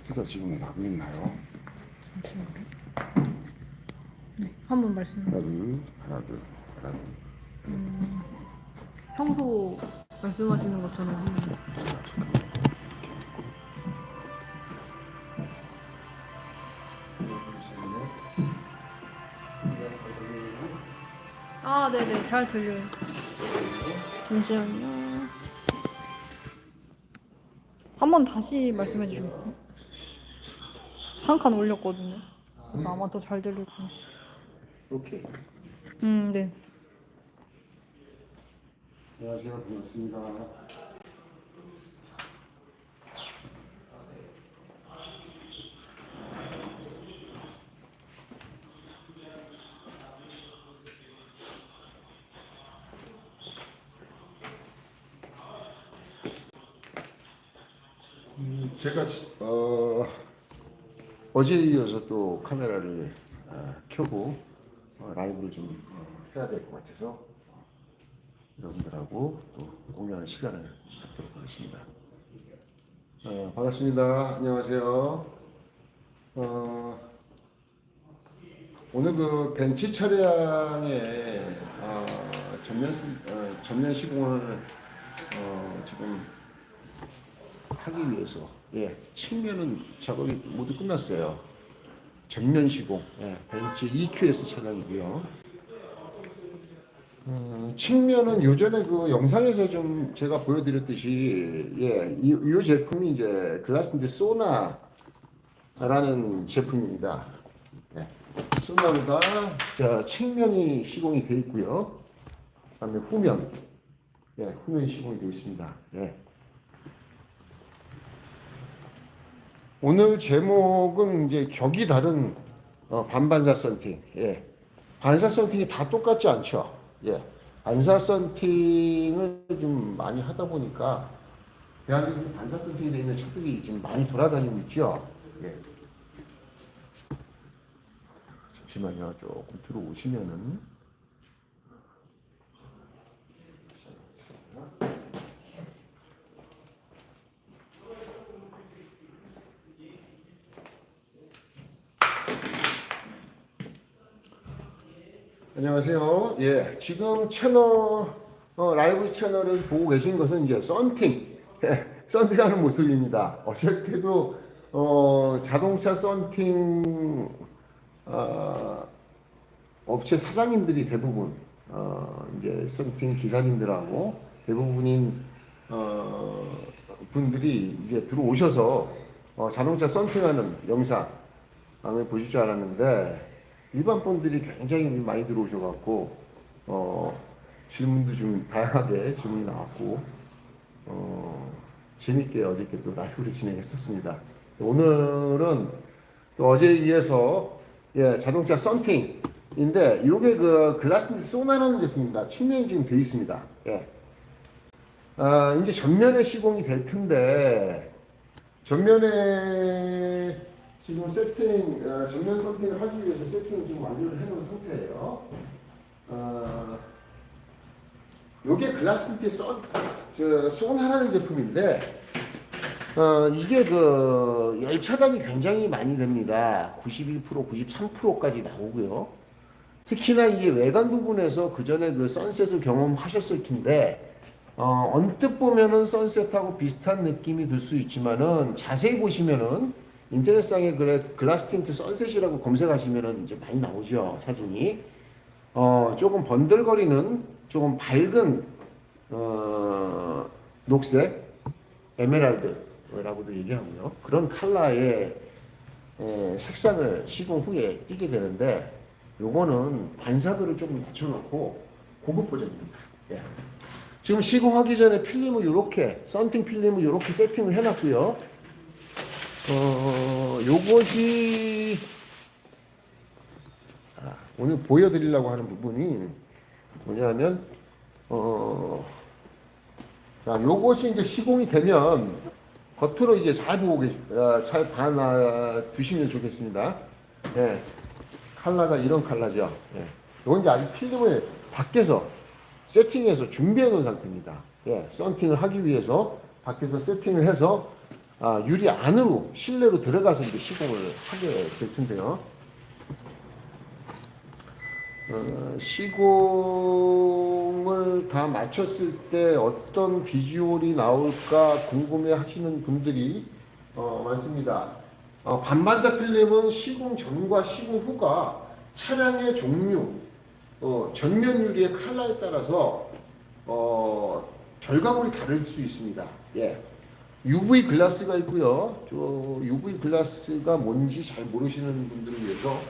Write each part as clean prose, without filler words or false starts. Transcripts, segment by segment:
휴가 지금 나고 있나요? 잠시만요. 네, 한번 말씀해 하나 주세요. 둘 하나 둘 하나 둘. 평소 말씀하시는 것처럼 한번. 아, 네네, 잘 들려요. 잠시만요. 한 번 다시 말씀해 주시겠어요? 한 칸 올렸거든요. 그래서 아마 더 잘 들릴 거예요. 오케이. 네. 안녕하세요. 반갑습니다. 제가 어제에 이어서 또 카메라를 켜고 라이브를 좀 해야 될 것 같아서 여러분들하고 또 공유하는 시간을 갖도록 하겠습니다. 반갑습니다. 안녕하세요. 오늘 그 벤츠 차량의 전면 시공을 지금 하기 위해서 측면은 작업이 모두 끝났어요. 전면 시공 벤츠 EQS 차량이고요. 측면은 요전에 그 영상에서 좀 제가 보여드렸듯이 이 제품이 이제 글라스인데 소나라는 제품입니다. 소나무가 자, 측면이 시공이 되어 있고요. 그다음에 후면, 후면 시공이 되어 있습니다. 오늘 제목은 이제 격이 다른 반반사 썬팅. 반사 썬팅이 다 똑같지 않죠. 반사 썬팅을 좀 많이 하다 보니까 대한민국 반사 썬팅이 되어 있는 차들이 지금 많이 돌아다니고 있죠. 잠시만요. 조금 들어오시면은. 안녕하세요. 지금 채널, 라이브 채널에서 보고 계신 것은 이제 썬팅, 썬팅하는 모습입니다. 어저께도, 자동차 썬팅, 업체 사장님들이 대부분, 이제 썬팅 기사님들하고 대부분인, 분들이 이제 들어오셔서, 자동차 썬팅하는 영상을 보실 줄 알았는데, 일반 분들이 굉장히 많이 들어오셔갖고 질문도 좀 다양하게 질문이 나왔고 재밌게 어저께 또 라이브를 진행했었습니다. 오늘은 또 어제에 이어서 자동차 썬팅인데 이게 그 글라스틴 소나라는 제품입니다. 측면이 지금 되어 있습니다. 이제 전면에 시공이 될 텐데 전면에 지금 세팅, 전면 썬팅을 하기 위해서 세팅을 좀 완료를 해놓은 상태예요. 요게 글라스틴트 소나라는 제품인데, 이게 그 열차단이 굉장히 많이 됩니다. 91%, 93%까지 나오고요. 특히나 이게 외관 부분에서 그 전에 그 선셋을 경험하셨을 텐데, 언뜻 보면은 선셋하고 비슷한 느낌이 들 수 있지만은 자세히 보시면은 인터넷상에 그래 글라스 틴트 선셋이라고 검색하시면은 이제 많이 나오죠 사진이. 조금 번들거리는 조금 밝은 녹색 에메랄드라고도 얘기하고요. 그런 컬러의 색상을 시공 후에 띄게 되는데 요거는 반사도를 조금 낮춰놓고 고급 버전입니다. 지금 시공하기 전에 필름을 이렇게 썬팅 필름을 이렇게 세팅을 해놨고요. 요것이 오늘 보여드리려고 하는 부분이 뭐냐면 자, 요것이 이제 시공이 되면 겉으로 이제 잘 보고 잘 두시면 좋겠습니다. 컬러가 이런 컬러죠. 요건 이제 아직 필름을 밖에서 세팅해서 준비해 놓은 상태입니다. 썬팅을 하기 위해서 밖에서 세팅을 해서 유리 안으로 실내로 들어가서 이제 시공을 하게 될 텐데요. 시공을 다 마쳤을 때 어떤 비주얼이 나올까 궁금해 하시는 분들이 많습니다. 반반사 필름은 시공 전과 시공 후가 차량의 종류, 전면 유리의 컬러에 따라서 결과물이 다를 수 있습니다. 예. UV 글라스가 있고요. 저 UV 글라스가 뭔지 잘 모르시는 분들을 위해서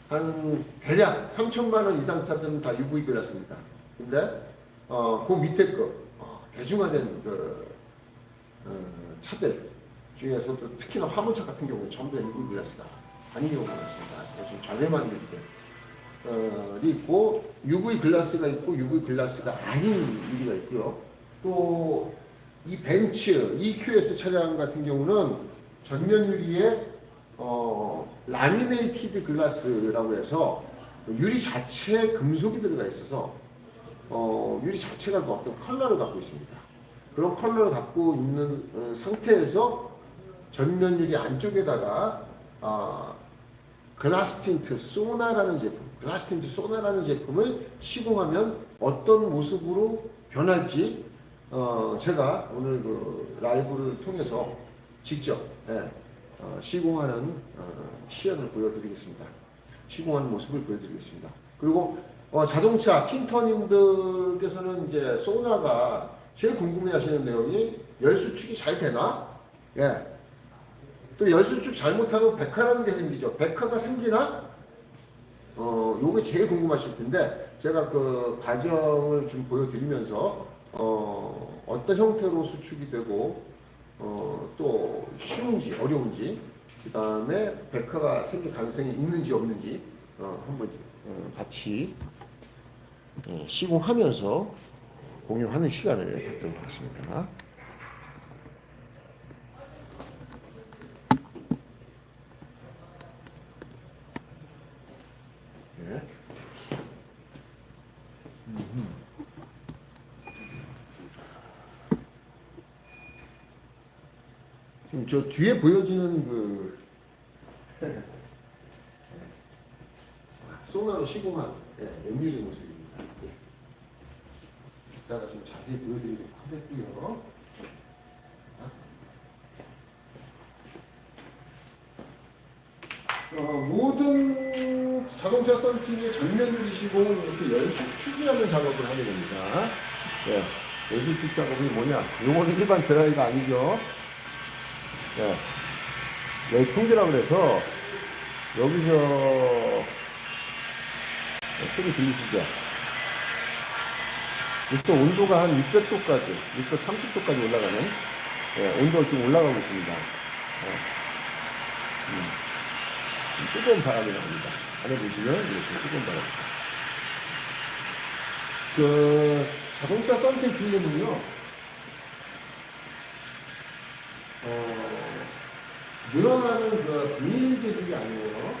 한 대략 3천만 원 이상 차들은 다 UV 글라스입니다. 근데 그 밑에 거 대중화된 차들 중에서도 특히나 화물차 같은 경우는 전부 다 UV 글라스가 아닌 경우가 많습니다. 좀 저렴한 유리들이 있고 UV 글라스가 있고 UV 글라스가 아닌 유리가 있고요. 또 이 벤츠 EQS 차량 같은 경우는 전면 유리에 라미네이티드 글라스라고 해서 유리 자체에 금속이 들어가 있어서 유리 자체가 그 어떤 컬러를 갖고 있습니다. 그런 컬러를 갖고 있는 상태에서 전면 유리 안쪽에다가 글라스 틴트 소나라는 제품, 글라스 틴트 소나라는 제품을 시공하면 어떤 모습으로 변할지 제가 오늘 그 라이브를 통해서 직접 시공하는 시연을 보여드리겠습니다. 시공하는 모습을 보여드리겠습니다. 그리고 자동차 틴터님들께서는 이제 소나가 제일 궁금해하시는 내용이 열수축이 잘 되나? 예. 또 열수축 잘못하면 백화라는 게 생기죠. 백화가 생기나? 요게 제일 궁금하실 텐데 제가 그 과정을 좀 보여드리면서 어떤 형태로 수축이 되고 또 쉬운지 어려운지 그 다음에 백화가 생길 가능성이 있는지 없는지 한번 같이 시공하면서 공유하는 시간을 갖도록 하겠습니다. 네. 지금 저 뒤에 보여지는 그 소나로 시공한 연미의 모습입니다. 이따가 좀 자세히 보여드리도록 하겠고요. 모든 자동차 썬팅의 전면 유리 시공은 이렇게 열수축이라는 작업을 하게 됩니다. 네, 열수축 작업이 뭐냐? 요거는 일반 드라이가 아니죠. 네, 열풍기라고 그래서 여기서 소리 들리시죠? 여기서 온도가 한 600도까지, 630도까지 올라가는 온도가 좀 올라가고 있습니다. 뜨거운 바람이 나옵니다. 안에 보시면 이렇게 뜨거운 바람이. 그 자동차 썬팅 필름은요, 늘어나는 그 비닐 재질이 아니고요,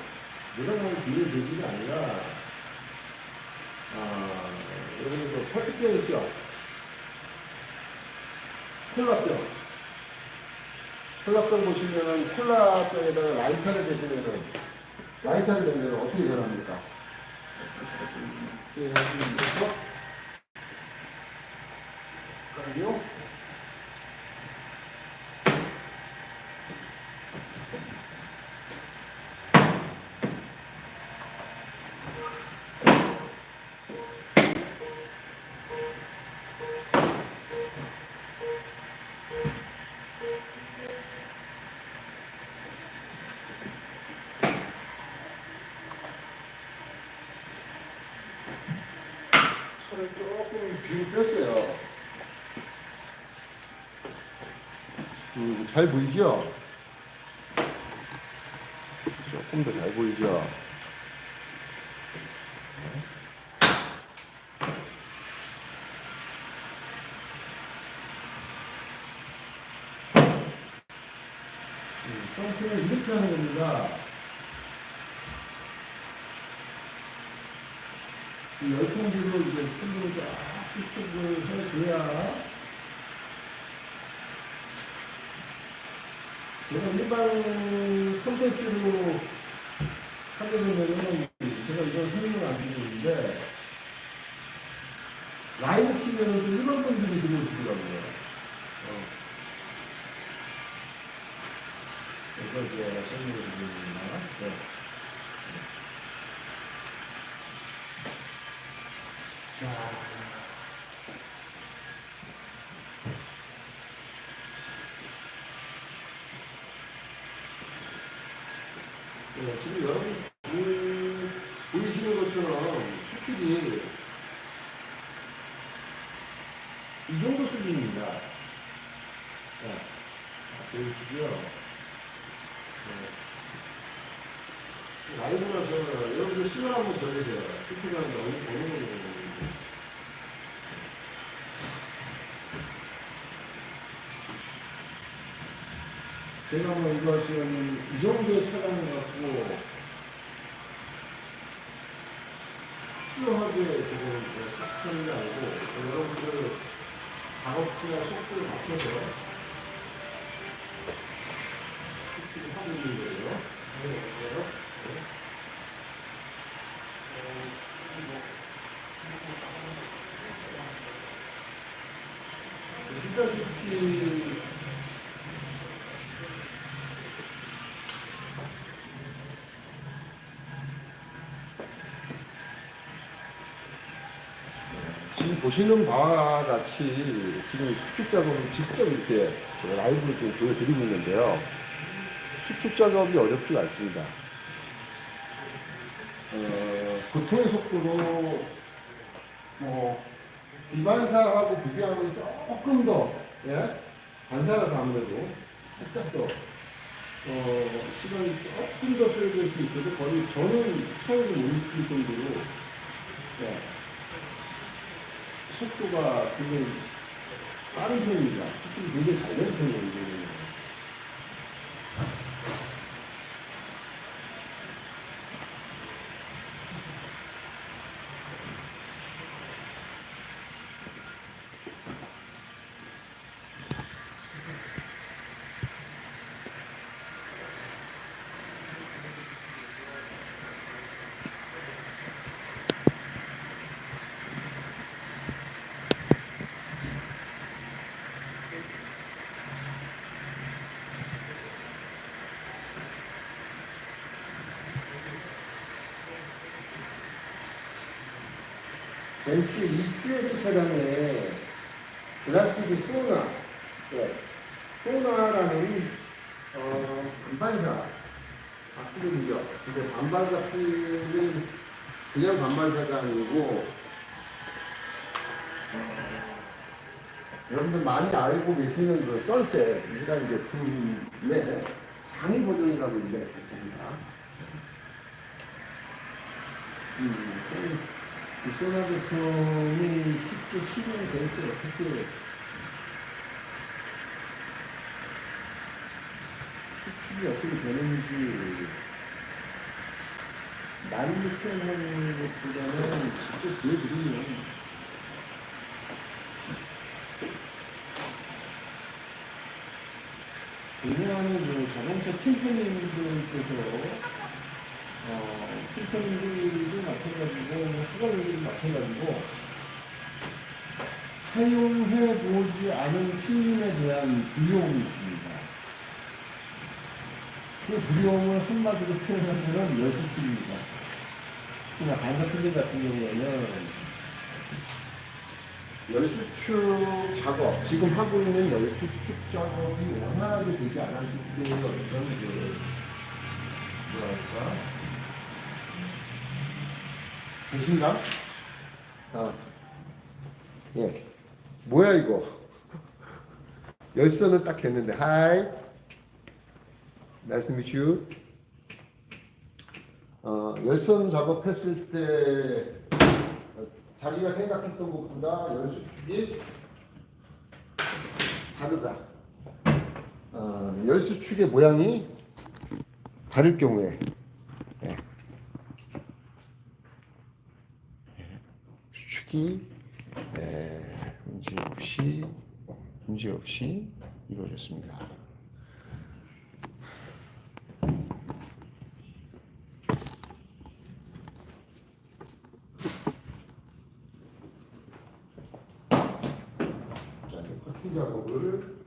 늘어나는 비닐 재질이 아니라, 여러분 그 페트병 있죠? 콜라병. 콜라병 보시면은 콜라병에다가 라이터를 대시면은 라이터를 대면 어떻게 변합니까? 이렇게 해서 그리고 차를 조금 뒤로 뺐어요. 잘 보이죠? 조금 더 잘 보이죠? 썬팅을 이렇게 하는 겁니다. 이 열풍기로 이제 풍을 쫙 수축을 해줘야 제가 일반 콘텐츠로 하게 되면은 제가 이런 설명을 안 드리는데 라이브 키면은 또 일반 분들이 들어오시더라고요. 그래서 이제 설명을 드립니다. 네. 자. 네, 지금 여러분 보이시는 것처럼 수축이 이 정도 수준입니다. 네. 보이시고요. 네. 라이브라서 여러분들 시간 한번 적으세요. 수축이라는 게 어느 정도 되는지. 제가 뭐 이거 지금 이 정도의 차량을 갖고 수요하게 지금 수축하는 게 아니고 여러분들 작업지나 속도를 맞춰서 수축을 하고 있는 거예요. 보시다시피 지금 보시는 바와 같이 지금 수축 작업을 직접 이렇게 라이브로 지금 보여드리고 있는데요. 수축 작업이 어렵지 않습니다. 보통의 속도로 비반사하고 비교하면 조금 더 반사라서 아무래도 살짝 더 시간이 조금 더 소요될 수 있어도 거의 저는 차이를 못 느낄 정도로 속도가 굉장히 빠른 편입니다. 수축이 굉장히 잘 되는 편이에요. 벤츠 EQS 차량에 글라스피드 소나라는 반반사 바퀴들이죠. 근데 반반사 바퀴는 그냥 반반사가 아니고 여러분들 많이 알고 계시는 그 썰셋이라는 제품의 상위 버전이라고 얘기할 수 있습니다. 이 소나 제품이 실제 실행이 될지 어떻게 수축이 어떻게 되는지 말로 표현하는 것보다는 직접 보여드리면 운영하는 그 자동차 팀장님들께서 팀장님들도 마찬가지고 수강생들도 마찬가지고 사용해보지 않은 필름에 대한 두려움이 있습니다. 그 두려움을 한마디로 표현하면 열수축입니다. 그냥 반사 필름 같은 경우에는 열수축 작업, 지금 하고 있는 열수축 작업이 원활하게 되지 않았을 때의 어떤 뭐랄까 배신감? 예. 뭐야 이거? 열선을 딱 했는데 하이 Nice to meet you. 열선 작업했을 때 자기가 생각했던 것보다 열수축이 다르다. 열수축의 모양이 다를 경우에 수축이 문제 없이 이루어졌습니다. 이 작업을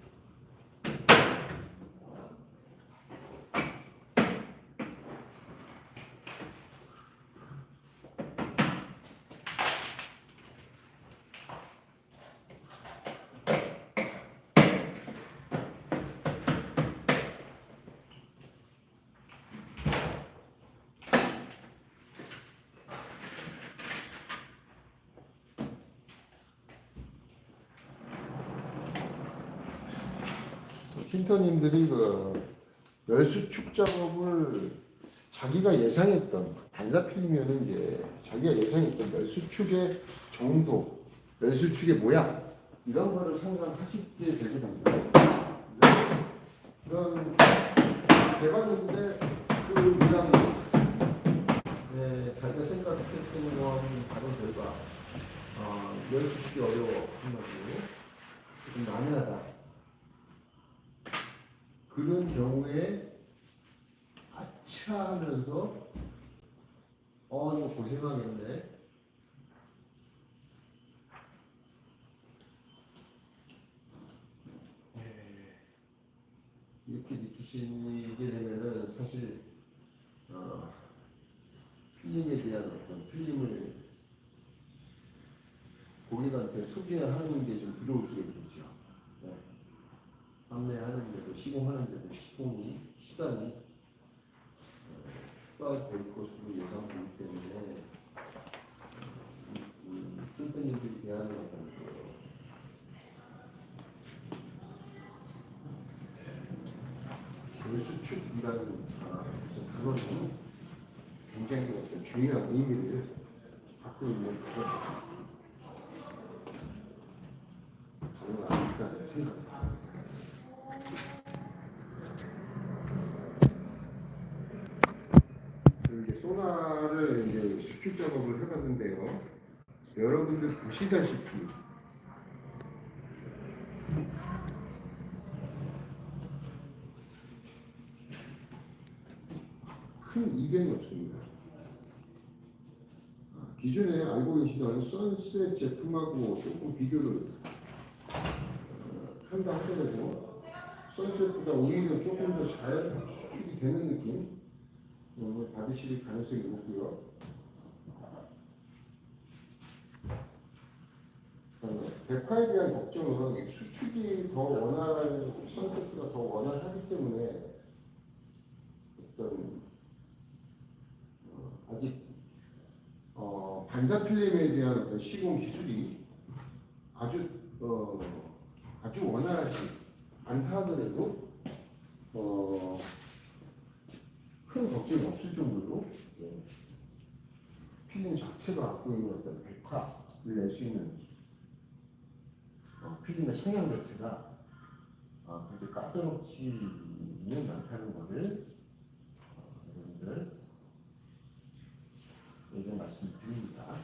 핀터님들이 그 열수축 작업을 자기가 예상했던 반사필이면 이제 자기가 예상했던 열수축의 정도, 열수축의 모양 이런 거를 상상하시게 되게 됩니다. 이런 대봤는데 그 모양이 자기가 생각했던 거와는 다른 결과 열수축이 어려워 한마디로 좀 난해하다. 그런 경우에 아차하면서 이거 고생하겠네. 이렇게 느끼시게 되면은 사실 필름에 대한 어떤 필름을 고객한테 소개하는 게 좀 부러울 수가 있겠죠. 판매하는데도 시공하는데도 시간이 추가될 것으로 예상되기 때문에 선생님들이 대하는 어떤 열수축이라는 그거는 굉장히 어떤 중요한 의미를 갖고 있는 그런 아니라는 생각입니다. 이렇게 소나를 이제 수축 작업을 해봤는데요. 여러분들 보시다시피 큰 이변이 없습니다. 기존에 알고 계시던 선셋 제품하고 조금 비교를 한다 하더라도 선셋보다 오히려 조금 더 잘 수축이 되는 느낌 받으실 가능성이 높고요. 백화에 대한 걱정은 수축이 더 원활한 선셋보다 더 원활하기 때문에 어떤 아직 반사 필름에 대한 어떤 시공 기술이 아주 원활하지 않다 하더라도 큰 걱정이 없을 정도로 필름 자체가 갖고 있는 어떤 백화를 낼 수 있는 필름의 성향 자체가 그렇게 까다롭지는 않다는 것을 여러분들 이런 말씀을 드립니다.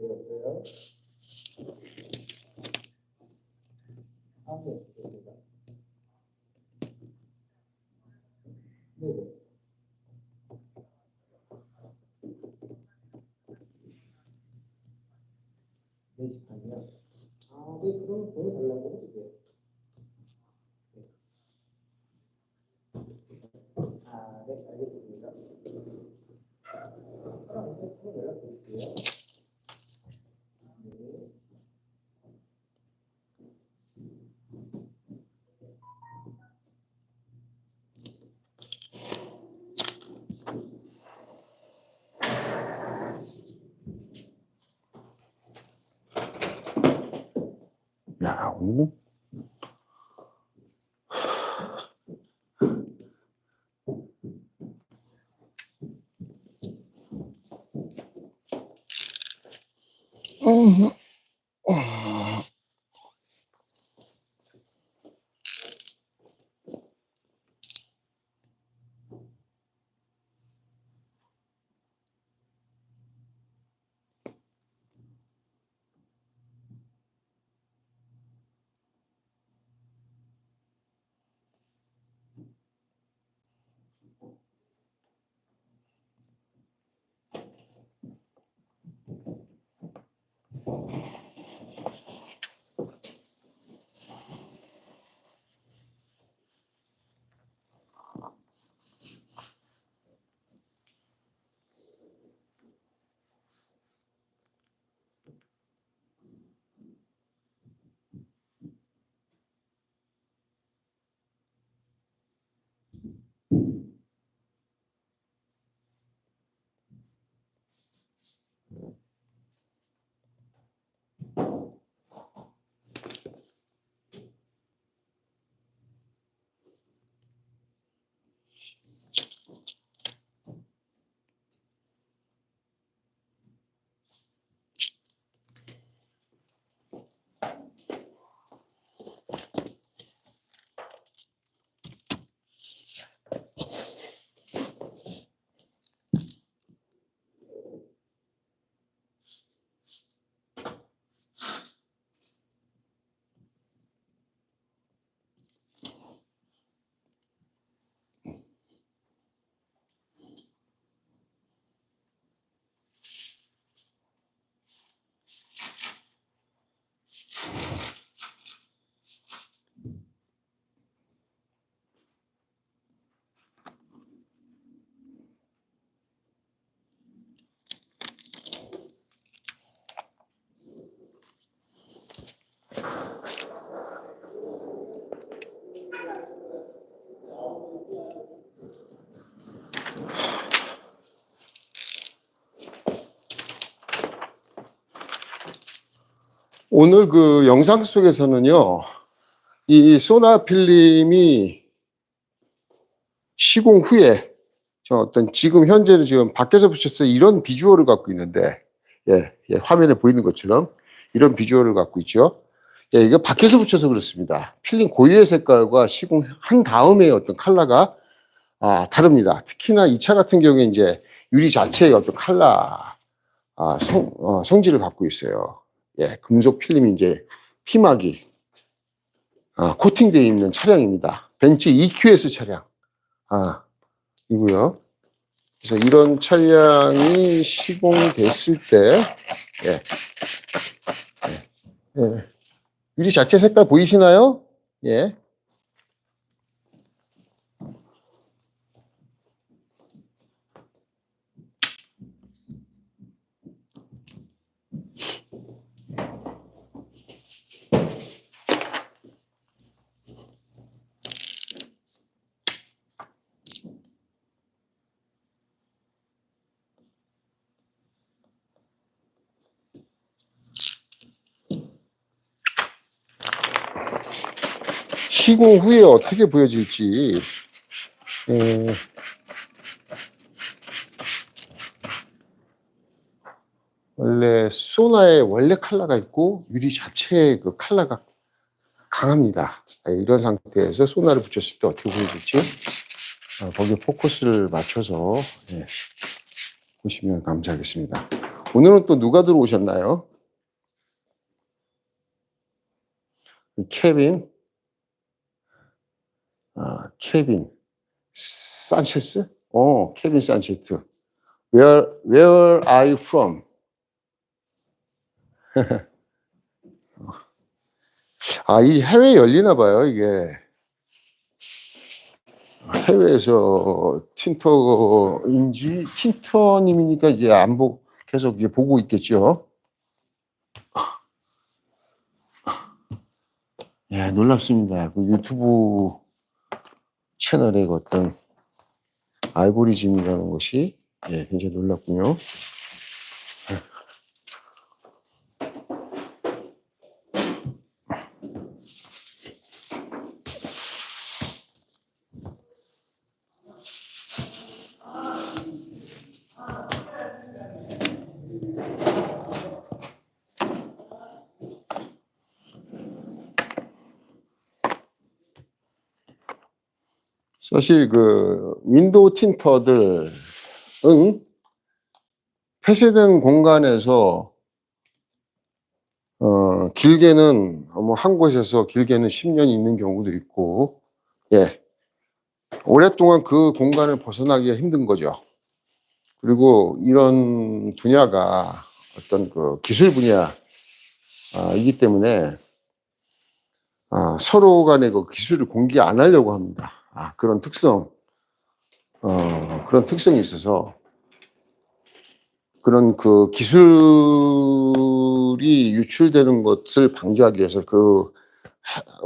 여보세요? 안녕하십니까? 네네. 네 시간이요? 네, 그럼 보내달라고 해주세요. 네, 알겠습니다. 그럼 이제 연락드릴게요. 네. 야, 오늘 음. 오늘 그 영상 속에서는요, 이 소나 필름이 시공 후에 저 어떤 지금 현재는 지금 밖에서 보셨어요. 이런 비주얼을 갖고 있는데, 화면에 보이는 것처럼 이런 비주얼을 갖고 있죠. 이거 밖에서 붙여서 그렇습니다. 필름 고유의 색깔과 시공한 다음에 어떤 컬러가 다릅니다. 특히나 이 차 같은 경우에 이제 유리 자체의 어떤 컬러 성질을 갖고 있어요. 금속 필름이 이제 피막이 코팅되어 있는 차량입니다. 벤츠 EQS 차량 이고요. 그래서 이런 차량이 시공됐을 때 유리 자체 색깔 보이시나요? 예. 시공 후에 어떻게 보여질지 원래 소나의 원래 컬러가 있고 유리 자체의 그 컬러가 강합니다. 이런 상태에서 소나를 붙였을 때 어떻게 보여질지 거기에 포커스를 맞춰서 보시면 감사하겠습니다. 오늘은 또 누가 들어오셨나요? 케빈 산체스? 케빈 산체스. Where are you from? 이 해외에 열리나 봐요, 이게. 해외에서 틴터님이니까 이제 계속 이제 보고 있겠죠. 놀랍습니다. 그 유튜브 채널의 어떤 알고리즘이라는 것이 굉장히 놀랍군요. 사실 그 윈도우 틴터들은 폐쇄된 공간에서 길게는 뭐 한 곳에서 길게는 10년 있는 경우도 있고, 예, 오랫동안 그 공간을 벗어나기가 힘든 거죠. 그리고 이런 분야가 어떤 그 기술 분야이기 때문에 서로 간에 그 기술을 공개 안 하려고 합니다. 그런 그런 특성이 있어서 그런 그 기술이 유출되는 것을 방지하기 위해서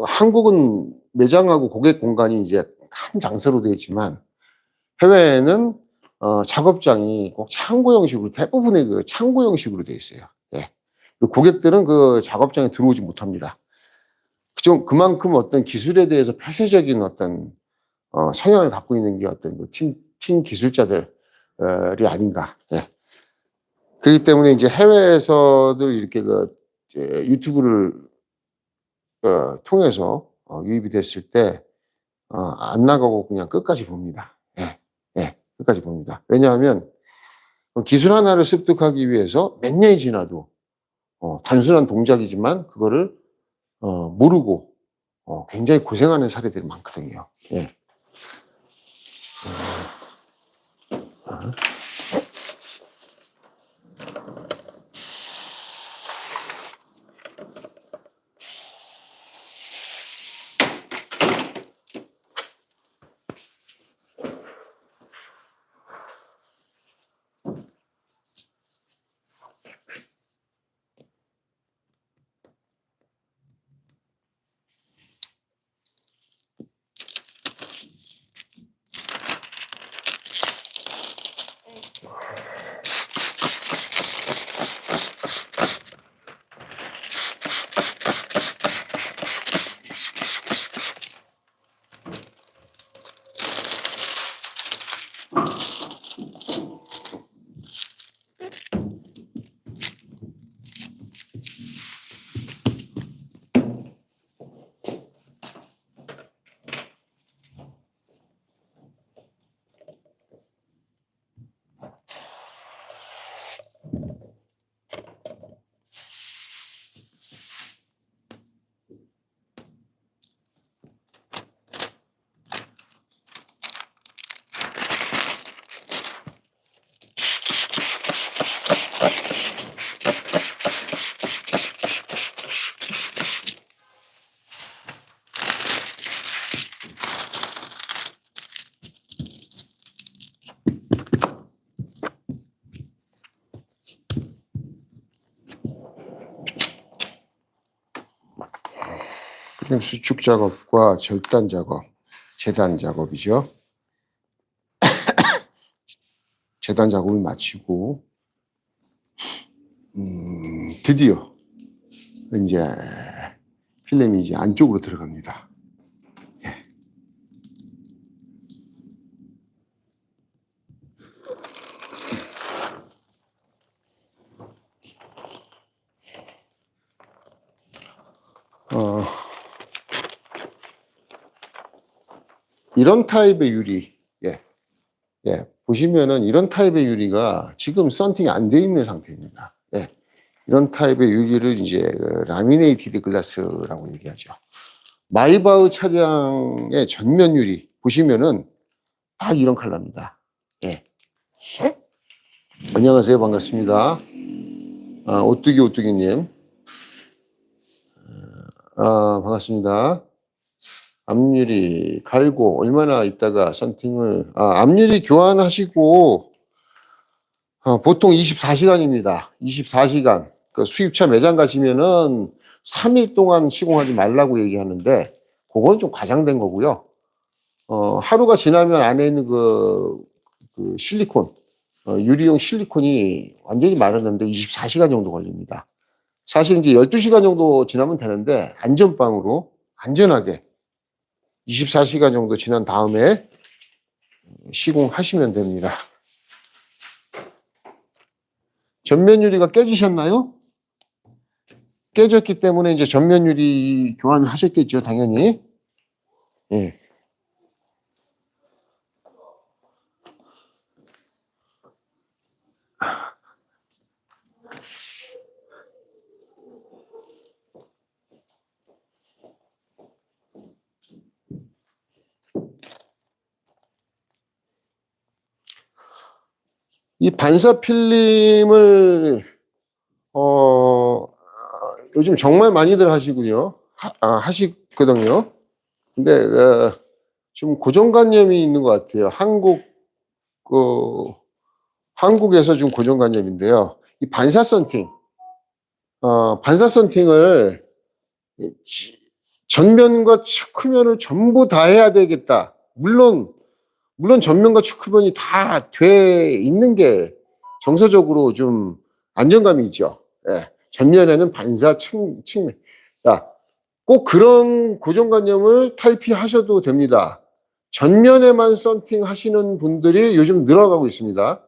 한국은 매장하고 고객 공간이 이제 한 장소로 되어 있지만 해외에는 작업장이 꼭 창고 형식으로 대부분의 그 창고 형식으로 되어 있어요. 예. 고객들은 그 작업장에 들어오지 못합니다. 그만큼 어떤 기술에 대해서 폐쇄적인 어떤 성향을 갖고 있는 게 어떤 그 팀 기술자들이 아닌가. 예. 그렇기 때문에 이제 해외에서도 이렇게 이제 유튜브를 통해서 유입이 됐을 때 안 나가고 그냥 끝까지 봅니다. 예, 예, 끝까지 봅니다. 왜냐하면 기술 하나를 습득하기 위해서 몇 년이 지나도 단순한 동작이지만 그거를 모르고 굉장히 고생하는 사례들이 많거든요. 예. 그럼 수축 작업과 절단 작업, 재단 작업이죠. 재단 작업을 마치고 드디어 이제 필름이 이제 안쪽으로 들어갑니다. 예. 이런 타입의 유리, 예, 보시면은 이런 타입의 유리가 지금 썬팅이 안 돼 있는 상태입니다. 예. 이런 타입의 유리를 이제 라미네이티드 글라스라고 얘기하죠. 마이바흐 차량의 전면 유리 보시면은 다 이런 컬러입니다. 예. 안녕하세요. 반갑습니다. 오뚜기님. 반갑습니다. 앞유리 갈고 얼마나 있다가 썬팅을 앞유리 교환하시고 보통 24시간입니다. 24시간. 그 수입차 매장 가시면은 3일 동안 시공하지 말라고 얘기하는데 그건 좀 과장된 거고요. 하루가 지나면 안에 있는 그 실리콘 유리용 실리콘이 완전히 마르는데 24시간 정도 걸립니다. 사실 이제 12시간 정도 지나면 되는데 안전빵으로 안전하게 24시간 정도 지난 다음에 시공하시면 됩니다. 전면 유리가 깨지셨나요? 깨졌기 때문에 이제 전면 유리 교환하셨겠죠, 당연히. 예. 이 반사 필름을 요즘 정말 많이들 하시군요. 하시거든요. 근데 좀 고정관념이 있는 것 같아요. 한국에서 좀 고정관념인데요. 이 반사 썬팅, 반사 썬팅을 전면과 측면을 전부 다 해야 되겠다. 물론 전면과 측면이 다 돼 있는 게 정서적으로 좀 안정감이 있죠. 예. 전면에는 반사 측면. 야, 꼭 그런 고정관념을 탈피하셔도 됩니다. 전면에만 썬팅 하시는 분들이 요즘 늘어가고 있습니다.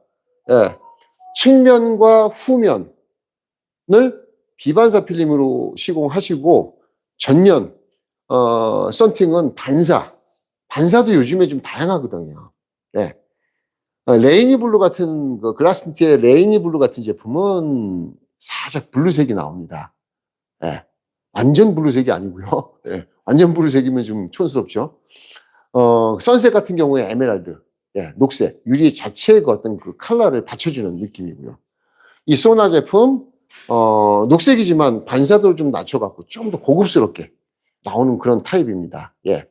예. 측면과 후면을 비반사 필름으로 시공하시고 전면 썬팅은 반사도 요즘에 좀 다양하거든요. 예. 레이니 블루 같은 글라스니티의 레이니 블루 같은 제품은 살짝 블루색이 나옵니다. 예. 완전 블루색이 아니고요. 예. 완전 블루색이면 좀 촌스럽죠. 선셋 같은 경우에 에메랄드, 예, 녹색, 유리 자체의 그 어떤 그 컬러를 받쳐주는 느낌이고요. 이 소나 제품, 녹색이지만 반사도를 좀 낮춰갖고 좀 더 고급스럽게 나오는 그런 타입입니다. 예.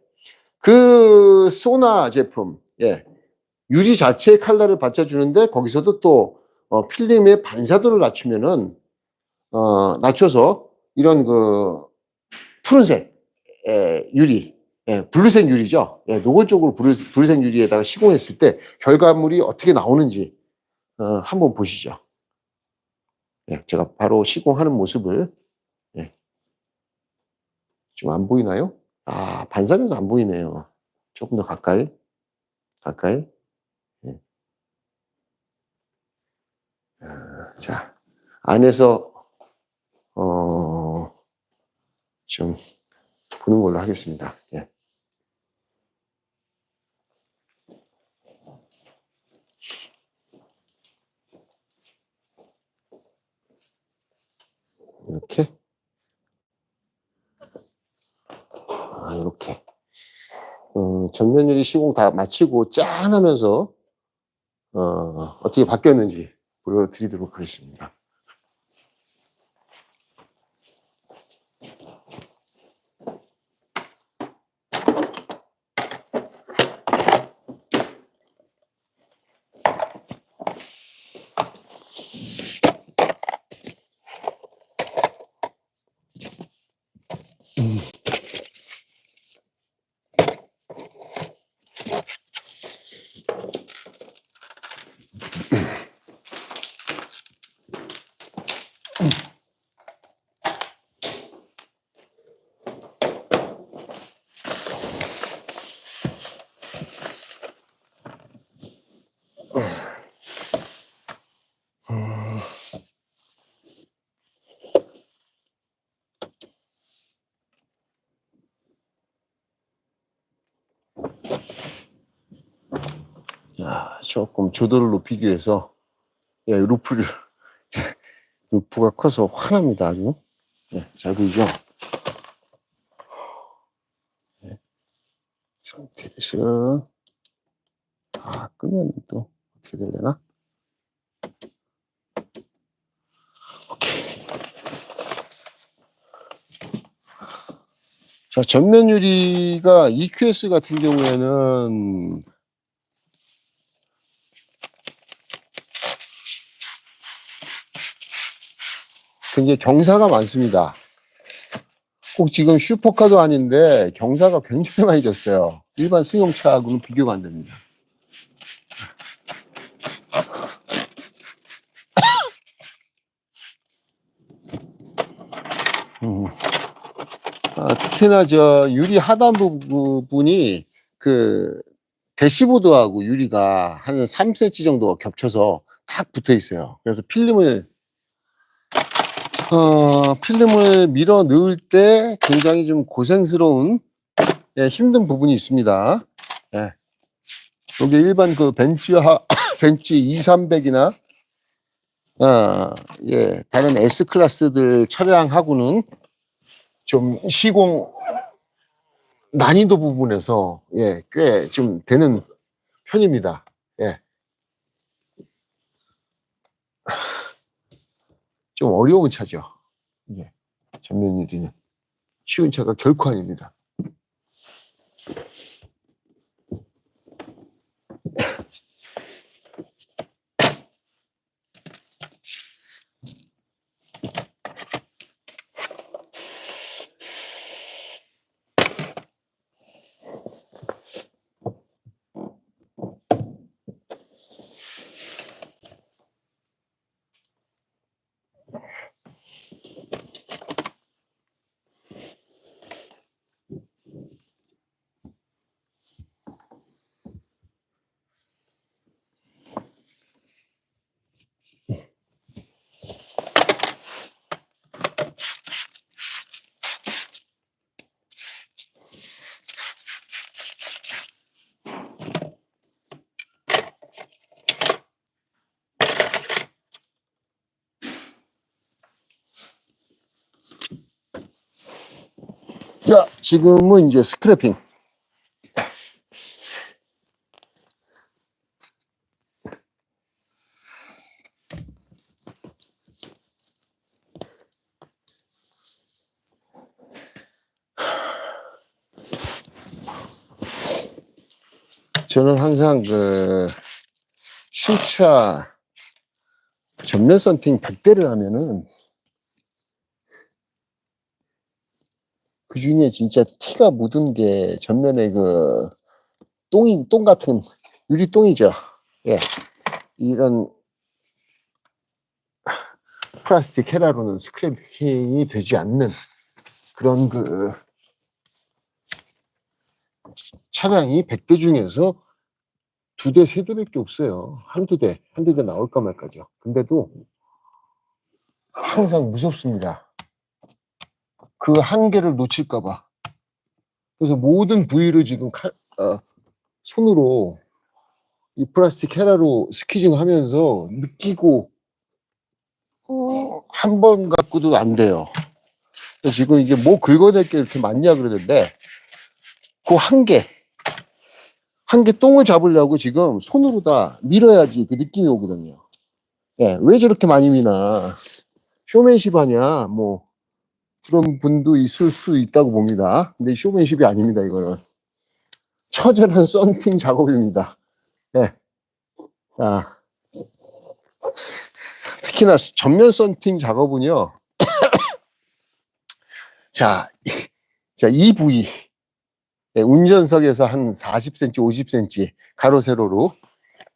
그 소나 제품, 예. 유리 자체의 컬러를 받쳐주는데 거기서도 또, 필름의 반사도를 낮춰서 이런 그 푸른색, 유리, 예, 블루색 유리죠. 예, 노골적으로 블루색 유리에다가 시공했을 때 결과물이 어떻게 나오는지 한번 보시죠. 예, 제가 바로 시공하는 모습을, 예, 좀 안 보이나요? 아, 반사면서 안 보이네요. 조금 더 가까이. 예. 자, 안에서 좀 보는 걸로 하겠습니다. 예. 이렇게. 이렇게. 전면 유리 시공 다 마치고 짠 하면서, 어떻게 바뀌었는지 보여드리도록 하겠습니다. 자, 조금 조도를 높이기 위해서, 예, 루프가 커서 환합니다, 아주. 예, 잘 보이죠? 예, 상태에서, 끄면 또 어떻게 되려나? 오케이. 자, 전면 유리가 EQS 같은 경우에는 굉장히 경사가 많습니다. 꼭 지금 슈퍼카도 아닌데 경사가 굉장히 많이 졌어요. 일반 승용차하고는 비교가 안 됩니다. 특히나 저 유리 하단 부분이 그 대시보드하고 유리가 한 3cm 정도 겹쳐서 딱 붙어 있어요. 그래서 필름을 밀어 넣을 때 굉장히 좀 고생스러운, 예, 힘든 부분이 있습니다. 예. 여기 일반 그 벤츠 2, 300이나 예, 다른 S 클래스들 차량하고는 좀 시공 난이도 부분에서, 예, 꽤 좀 되는 편입니다. 예. 좀 어려운 차죠. 이게 전면 유리는 쉬운 차가 결코 아닙니다. 자, 지금은 이제 스크래핑. 저는 항상 신차 전면 썬팅 100대를 하면은 그 중에 진짜 티가 묻은 게 전면에 똥 같은 유리똥이죠. 예. 이런 플라스틱 헤라로는 스크래핑이 되지 않는 그런 차량이 100대 중에서 2대, 3대밖에 없어요. 한두 대 나올까 말까죠. 근데도 항상 무섭습니다. 그 한계를 놓칠까봐. 그래서 모든 부위를 지금 손으로 이 플라스틱 헤라로 스퀴징 하면서 느끼고, 한 번 갖고도 안 돼요. 지금 이게 뭐 긁어낼 게 이렇게 많냐 그러는데, 그 한 개 똥을 잡으려고 지금 손으로 다 밀어야지 그 느낌이 오거든요. 예, 왜 저렇게 많이 미나? 쇼맨십 하냐? 뭐, 그런 분도 있을 수 있다고 봅니다. 근데 쇼맨십이 아닙니다, 이거는. 처절한 썬팅 작업입니다. 예. 자, 특히나 전면 썬팅 작업은요. 자, 이 부위. 예, 운전석에서 한 40cm, 50cm 가로 세로로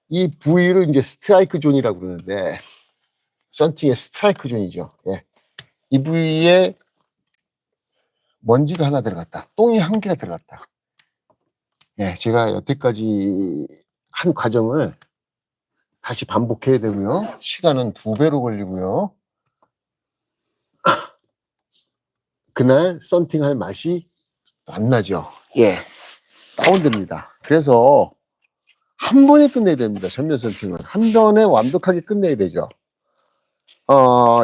이 부위를 이제 스트라이크 존이라고 그러는데, 썬팅의 스트라이크 존이죠. 예. 이 부위에 먼지가 하나 들어갔다. 똥이 한 개가 들어갔다. 예, 제가 여태까지 한 과정을 다시 반복해야 되고요. 시간은 2배로 걸리고요. 그날 썬팅할 맛이 안 나죠. 예, 다운됩니다. 그래서 한 번에 끝내야 됩니다. 전면 썬팅은 한 번에 완벽하게 끝내야 되죠.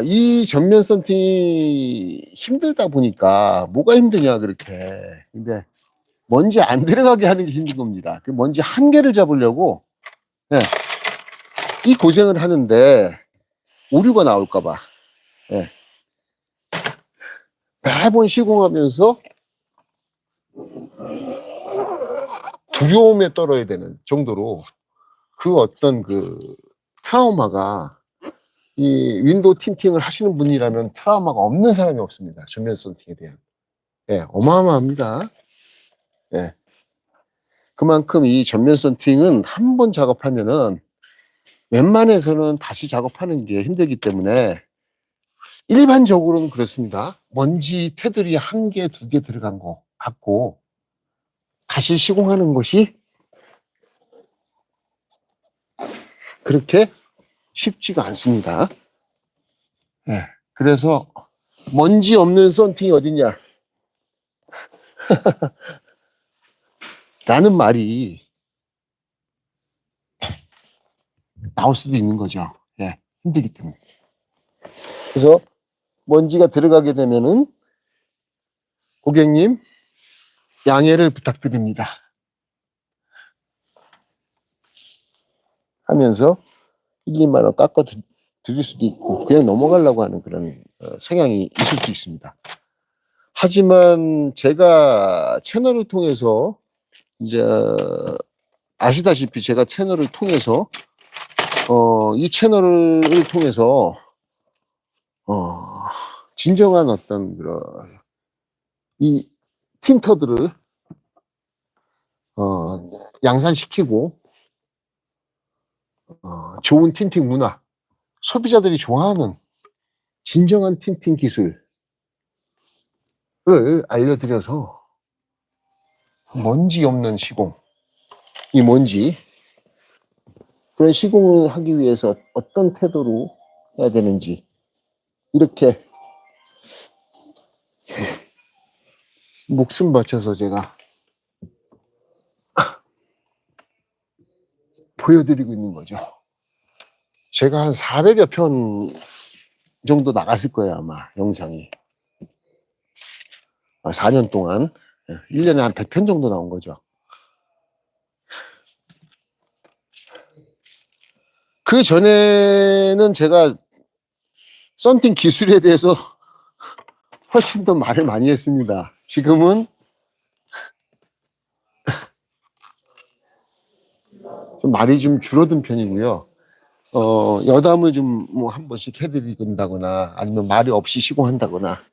이 전면 썬팅이 힘들다 보니까 뭐가 힘드냐 그렇게. 근데 먼지 안 들어가게 하는 게 힘든 겁니다. 그 먼지 한 개를 잡으려고 예, 이 고생을 하는데 오류가 나올까봐 예, 매번 시공하면서 두려움에 떨어야 되는 정도로 그 어떤 트라우마가, 이 윈도우 틴팅을 하시는 분이라면 트라우마가 없는 사람이 없습니다. 전면 썬팅에 대한. 예, 어마어마합니다. 예. 그만큼 이 전면 썬팅은 한 번 작업하면은 웬만해서는 다시 작업하는 게 힘들기 때문에 일반적으로는 그렇습니다. 먼지 테두리 1개, 2개 들어간 거 갖고 다시 시공하는 것이 그렇게 쉽지가 않습니다. 예. 그래서 먼지 없는 썬팅이 어딨냐 라는 말이 나올 수도 있는 거죠. 예. 힘들기 때문에. 그래서 먼지가 들어가게 되면은 고객님 양해를 부탁드립니다 하면서 1, 2만 원 깎아 드릴 수도 있고 그냥 넘어가려고 하는 그런 성향이 있을 수 있습니다. 하지만 제가 채널을 통해서 이제 아시다시피 제가 채널을 통해서 이 채널을 통해서 진정한 어떤 그런 이 틴터들을 양산시키고 좋은 틴팅 문화, 소비자들이 좋아하는 진정한 틴팅 기술을 알려드려서 먼지 없는 시공, 이 먼지 그런 시공을 하기 위해서 어떤 태도로 해야 되는지 이렇게 목숨 바쳐서 제가 보여드리고 있는 거죠. 제가 한 400여 편 정도 나갔을 거예요, 아마 영상이. 4년 동안 1년에 한 100편 정도 나온 거죠. 그 전에는 제가 썬팅 기술에 대해서 훨씬 더 말을 많이 했습니다. 지금은 좀 말이 좀 줄어든 편이고요. 여담을 좀 뭐 한 번씩 해드린다거나 아니면 말이 없이 시공한다거나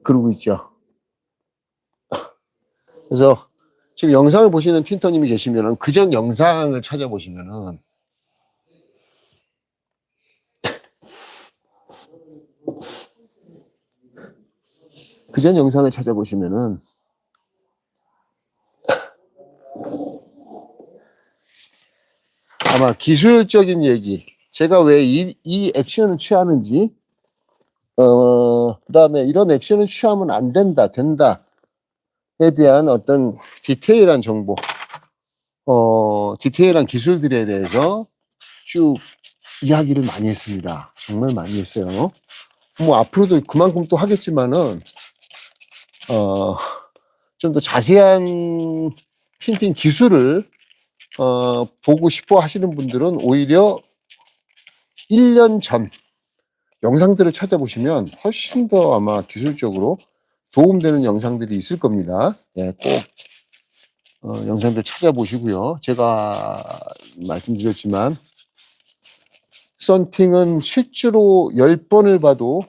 그러고 있죠. 그래서 지금 영상을 보시는 틴터님이 계시면은 그전 영상을 찾아보시면은 그전 영상을 찾아보시면은 아마 기술적인 얘기, 제가 왜 이 액션을 취하는지, 그 다음에 이런 액션을 취하면 안 된다, 된다에 대한 어떤 디테일한 정보, 디테일한 기술들에 대해서 쭉 이야기를 많이 했습니다. 정말 많이 했어요. 뭐 앞으로도 그만큼 또 하겠지만은, 좀 더 자세한 틴팅 기술을 보고 싶어 하시는 분들은 오히려 1년 전 영상들을 찾아보시면 훨씬 더 아마 기술적으로 도움되는 영상들이 있을 겁니다. 예, 꼭 영상들 찾아보시고요. 제가 말씀드렸지만 썬팅은 실제로 10번을 봐도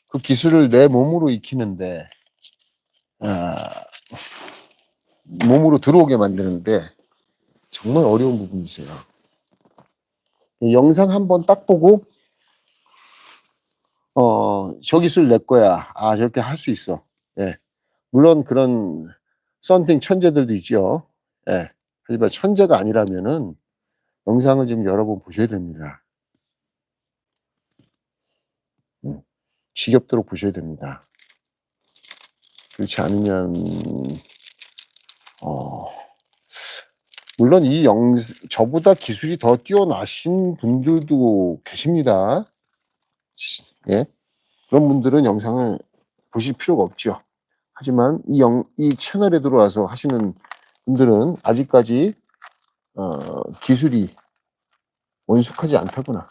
그 기술을 내 몸으로 익히는데 몸으로 들어오게 만드는데 정말 어려운 부분이 있어요. 영상 한번 딱 보고 저 기술 내 거야. 아, 저렇게 할 수 있어. 예. 물론 그런 썬팅 천재들도 있죠. 예. 하지만 천재가 아니라면은 영상을 좀 여러 번 보셔야 됩니다. 지겹도록 보셔야 됩니다. 그렇지 않으면 물론 저보다 기술이 더 뛰어나신 분들도 계십니다. 예. 그런 분들은 영상을 보실 필요가 없죠. 하지만 이 채널에 들어와서 하시는 분들은 아직까지 기술이 원숙하지 않다거나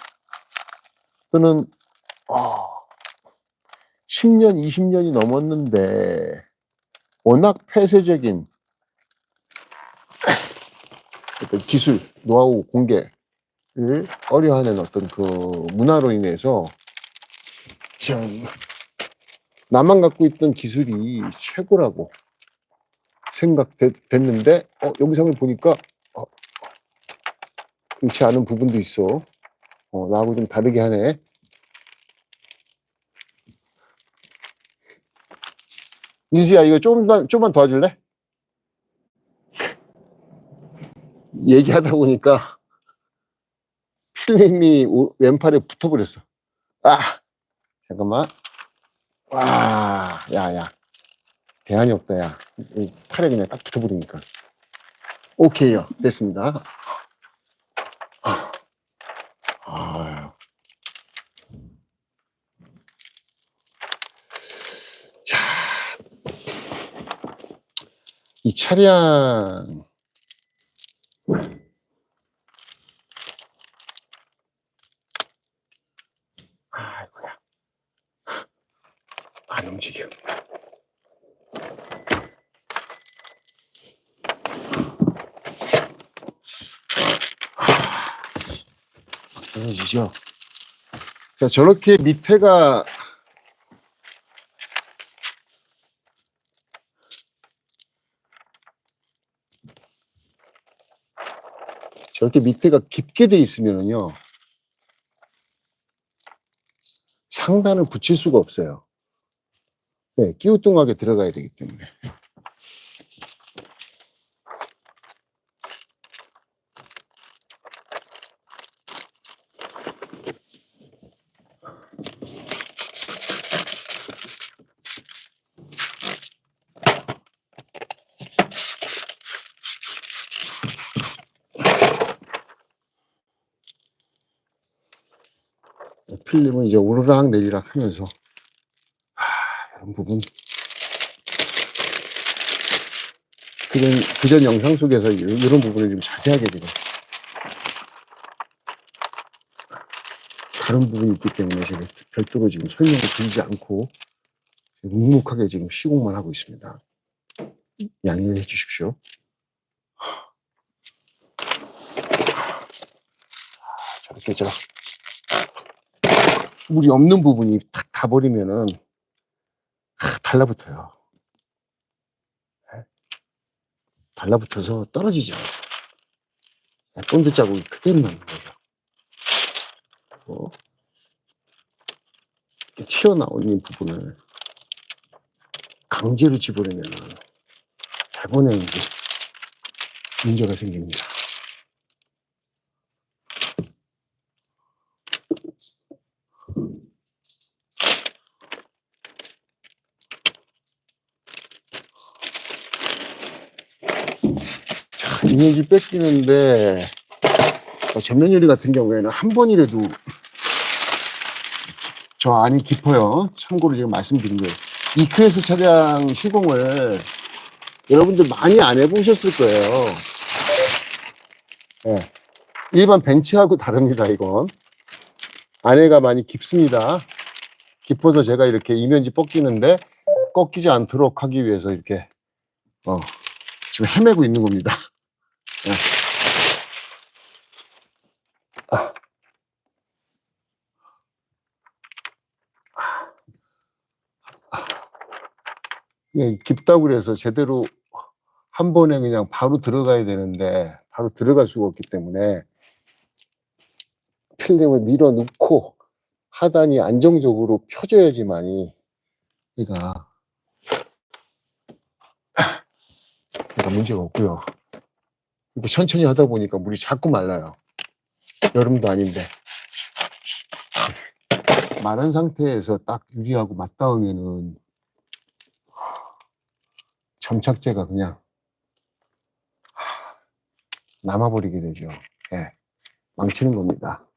또는 10년, 20년이 넘었는데 워낙 폐쇄적인 어떤 기술, 노하우 공개를 어려워하는 어떤 그 문화로 인해서 나만 갖고 있던 기술이 최고라고 생각됐는데 영상을 보니까 그렇지 않은 부분도 있어. 나하고 좀 다르게 하네. 민수야, 이거 좀만 도와줄래? 얘기하다 보니까 필름이 왼팔에 붙어버렸어. 아, 잠깐만. 와, 야. 대안이 없다, 야. 팔에 그냥 딱 붙어버리니까. 오케이요. 됐습니다. 자, 이 차량 움직여. 떨어지죠. 자, 저렇게 밑에가 깊게 돼 있으면은요, 상단을 붙일 수가 없어요. 네, 끼우뚱하게 들어가야 되기 때문에. 필름은 이제 오르락 내리락 하면서 이런 부분 그전 영상 속에서 이런 부분을 좀 자세하게 지금 다른 부분이 있기 때문에 제가 별도로 지금 설명을 드리지 않고 묵묵하게 지금 시공만 하고 있습니다. 양해해 주십시오. 저렇게 물이 없는 부분이 탁 다 버리면은 달라붙어요. 달라붙어서 떨어지지 않아서 본드 자국이 그대로 남는 거죠. 튀어나오는 부분을 강제로 집어내면 대본에 이제 문제가 생깁니다. 자, 이미지 뺏기는데 전면 유리 같은 경우에는 한 번이라도 저 안이 깊어요. 참고로 제가 말씀드린 거예요. EQS 차량 시공을 여러분들 많이 안 해보셨을 거예요. 네. 일반 벤츠하고 다릅니다. 이건 안에가 많이 깊습니다. 깊어서 제가 이렇게 이면지 뻗기는데 꺾이지 않도록 하기 위해서 이렇게 지금 헤매고 있는 겁니다. 네. 예, 깊다고 그래서 제대로 한 번에 그냥 바로 들어가야 되는데 바로 들어갈 수가 없기 때문에 필름을 밀어 넣고 하단이 안정적으로 펴져야지만이 얘가 문제가 없고요. 이렇게 천천히 하다 보니까 물이 자꾸 말라요. 여름도 아닌데 마른 상태에서 딱 유리하고 맞닿으면은 점착제가 그냥 남아버리게 되죠. 예, 망치는 겁니다.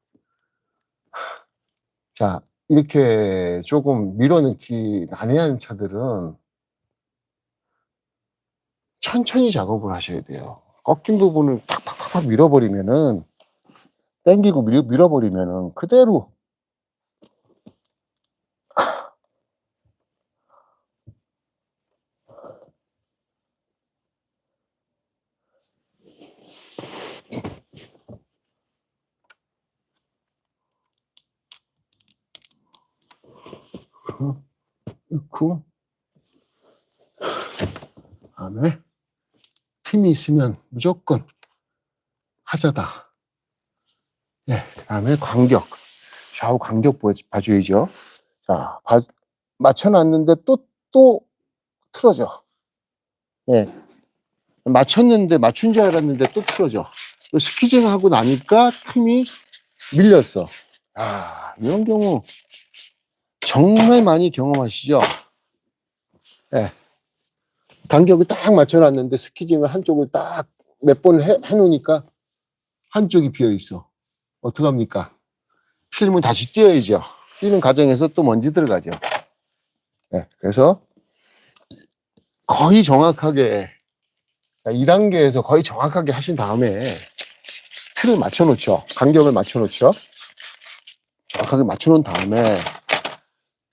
자, 이렇게 조금 밀어넣기 난해한 차들은 천천히 작업을 하셔야 돼요. 꺾인 부분을 팍팍팍 밀어버리면은 당기고 밀어버리면은 그대로 넣고 다음에 틈이 있으면 무조건 하자다. 예, 그 다음에 간격, 좌우 간격 봐줘야죠. 자, 맞춰놨는데 또 틀어져. 예, 맞췄는데 맞춘 줄 알았는데 또 틀어져. 스키징 하고 나니까 틈이 밀렸어. 이런 경우 정말 많이 경험하시죠? 예. 간격을 딱 맞춰놨는데 스키징을 한쪽을 딱 몇 번 해놓으니까 한쪽이 비어있어. 어떡합니까? 필름을 다시 띄어야죠. 띄는 과정에서 또 먼지 들어가죠. 예. 그래서 거의 정확하게 2단계에서 거의 정확하게 하신 다음에 틀을 맞춰놓죠. 간격을 맞춰놓죠. 정확하게 맞춰놓은 다음에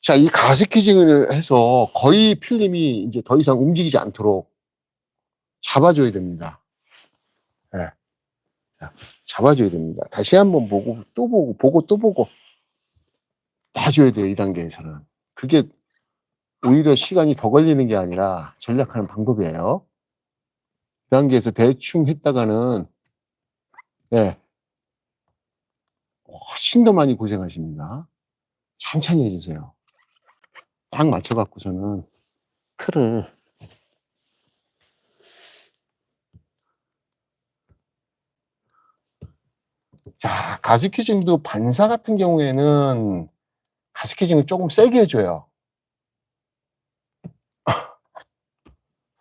자, 이 가스키징을 해서 거의 필름이 이제 더 이상 움직이지 않도록 잡아줘야 됩니다. 네. 자, 잡아줘야 됩니다. 다시 한번 보고, 또 보고, 보고, 또 보고. 놔줘야 돼요, 이 단계에서는. 그게 오히려 시간이 더 걸리는 게 아니라 전략하는 방법이에요. 이 단계에서 대충 했다가는, 예, 훨씬 더 많이 고생하십니다. 천천히 해주세요. 딱 맞춰갖고서는 틀을. 자, 가스키징도 반사 같은 경우에는 가스키징을 조금 세게 해줘요.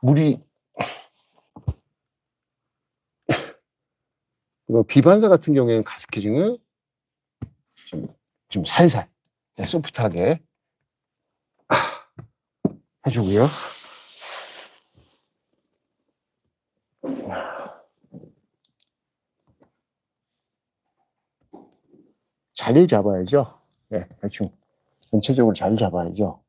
물이, 비반사 같은 경우에는 가스키징을 좀 살살, 소프트하게 해주고요. 자리를 잡아야죠. 네, 대충 전체적으로 자리를 잡아야죠.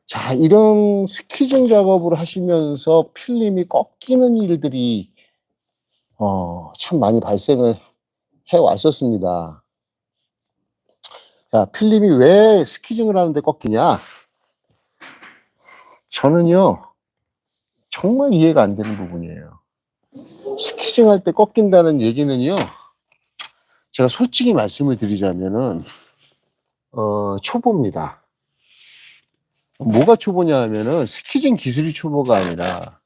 자, 이런 스키징 작업을 하시면서 필름이 꺾이는 일들이 참 많이 발생을 해왔었습니다. 자, 필름이 왜 스키징을 하는데 꺾이냐? 저는요, 정말 이해가 안 되는 부분이에요. 스키징 할 때 꺾인다는 얘기는요, 제가 솔직히 말씀을 드리자면은, 초보입니다. 뭐가 초보냐 하면은, 스키징 기술이 초보가 아니라,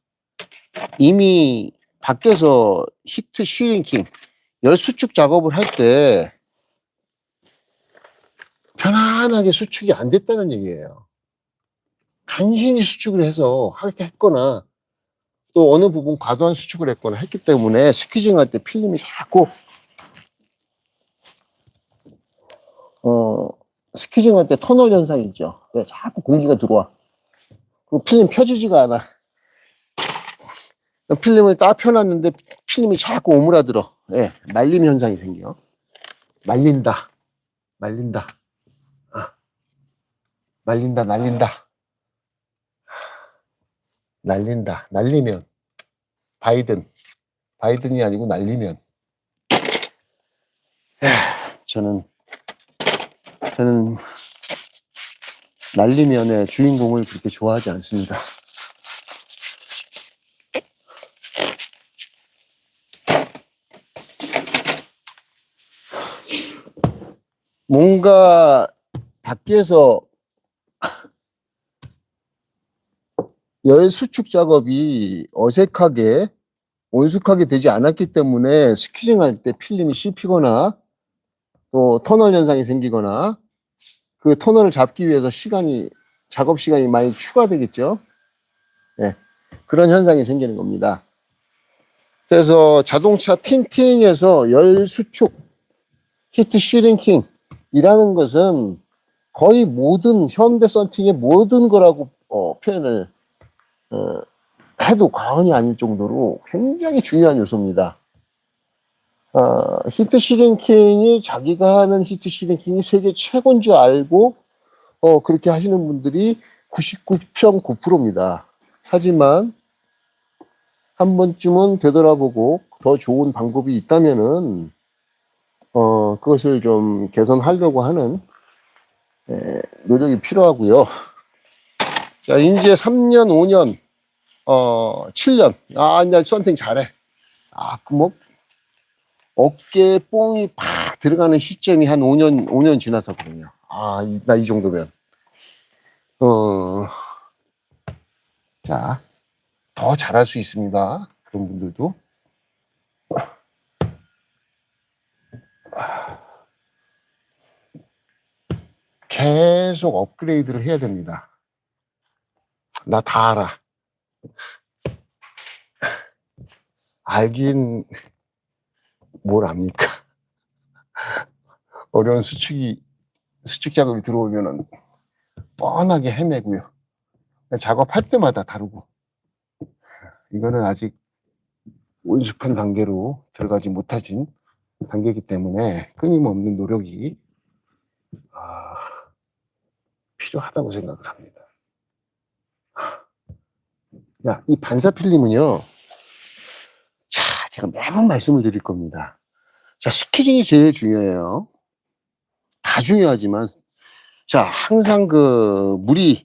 이미 밖에서 히트 슈링킹, 열 수축 작업을 할 때, 편안하게 수축이 안 됐다는 얘기예요. 간신히 수축을 해서 했거나, 또 어느 부분 과도한 수축을 했거나 했기 때문에 스퀴징 할 때 필름이 자꾸 스퀴징 할 때 터널 현상이 있죠. 자꾸 공기가 들어와. 그리고 필름 펴지지가 않아. 필름을 딱 펴놨는데 필름이 자꾸 오므라들어. 예, 말림 현상이 생겨. 말린다. 말린다. 말린다. 날린다. 날린다. 날리면. 바이든이 아니고 날리면. 저는 날리면의 주인공을 그렇게 좋아하지 않습니다. 뭔가 밖에서 열 수축 작업이 어색하게 온숙하게 되지 않았기 때문에 스퀴징 할 때 필름이 씹히거나 또 터널 현상이 생기거나 그 터널을 잡기 위해서 작업 시간이 많이 추가되겠죠. 네, 그런 현상이 생기는 겁니다. 그래서 자동차 틴팅에서 열 수축, 히트 슈링킹 이라는 것은 거의 모든 현대 썬팅의 모든 거라고 표현을 해도 과언이 아닐 정도로 굉장히 중요한 요소입니다. 히트 슈링킹이 자기가 하는 히트 슈링킹이 세계 최고인 줄 알고 그렇게 하시는 분들이 99.9%입니다. 하지만 한 번쯤은 되돌아보고 더 좋은 방법이 있다면은 그것을 좀 개선하려고 하는 노력이 필요하고요. 자, 이제 3년, 5년, 7년. 이제 썬팅 잘해. 어깨에 뽕이 팍 들어가는 시점이 한 5년 지나서거든요. 나 이 정도면. 자, 더 잘할 수 있습니다. 그런 분들도. 계속 업그레이드를 해야 됩니다. 나 다 알아. 알긴 뭘 압니까? 어려운 수축 작업이 들어오면은 뻔하게 헤매고요. 작업할 때마다 다르고. 이거는 아직 온숙한 단계로 들어가지 못하진 단계이기 때문에 끊임없는 노력이 필요하다고 생각을 합니다. 야, 이 반사 필름은요, 자, 제가 매번 말씀을 드릴 겁니다. 자, 스키징이 제일 중요해요. 다 중요하지만, 자, 항상 그 물이,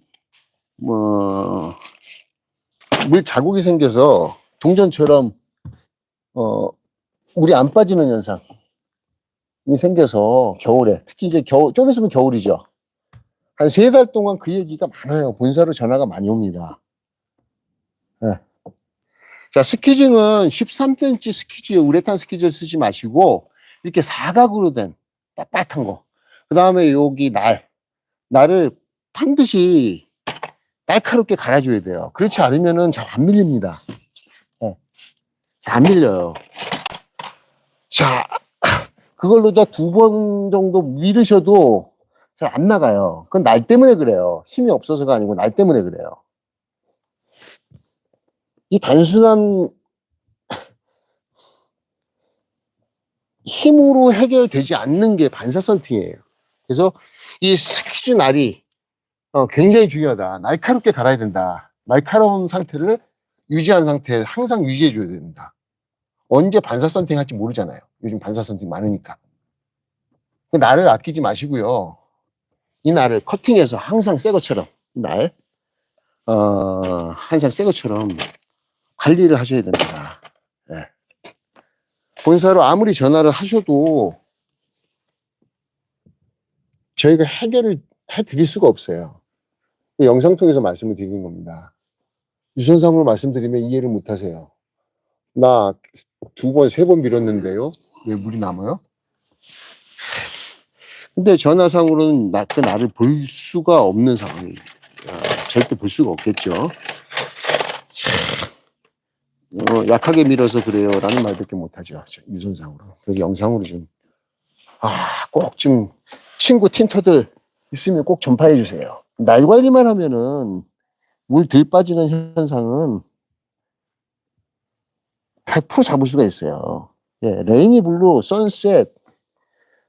물 자국이 생겨서 동전처럼, 물이 안 빠지는 현상이 생겨서 겨울에, 특히 이제 좀 있으면 겨울이죠. 한 3달 동안 그 얘기가 많아요. 본사로 전화가 많이 옵니다. 네. 자, 스키징은 13cm 스키즈, 우레탄 스키즈를 쓰지 마시고, 이렇게 사각으로 된 빳빳한 거. 그 다음에 여기 날을 반드시 날카롭게 갈아줘야 돼요. 그렇지 않으면은 잘 안 밀립니다. 네. 잘 안 밀려요. 자, 그걸로도 2번 정도 밀으셔도 잘 안 나가요. 그건 날 때문에 그래요. 힘이 없어서가 아니고 날 때문에 그래요. 이 단순한 힘으로 해결되지 않는 게 반사 썬팅이에요. 그래서 이 스키즈 날이 굉장히 중요하다. 날카롭게 갈아야 된다. 날카로운 상태를 유지한 상태에 항상 유지해줘야 된다. 언제 반사 썬팅 할지 모르잖아요. 요즘 반사 썬팅 많으니까. 그 날을 아끼지 마시고요. 이 날을 커팅해서 항상 새 것처럼, 이 날, 항상 새 것처럼 관리를 하셔야 됩니다. 네. 본사로 아무리 전화를 하셔도 저희가 해결을 해드릴 수가 없어요. 영상 통해서 말씀을 드리는 겁니다. 유선상으로 말씀드리면 이해를 못 하세요. 나 2번, 3번 밀었는데요. 왜 물이 남아요? 근데 전화상으로는 그 날을 볼 수가 없는 상황이에요. 절대 볼 수가 없겠죠. 약하게 밀어서 그래요 라는 말밖에 못하죠. 유선상으로. 그래서 영상으로 좀 꼭 좀 친구 틴터들 있으면 꼭 전파해 주세요. 날 관리만 하면은 물 덜 빠지는 현상은 100% 잡을 수가 있어요. 예, 레이니 블루, 선셋,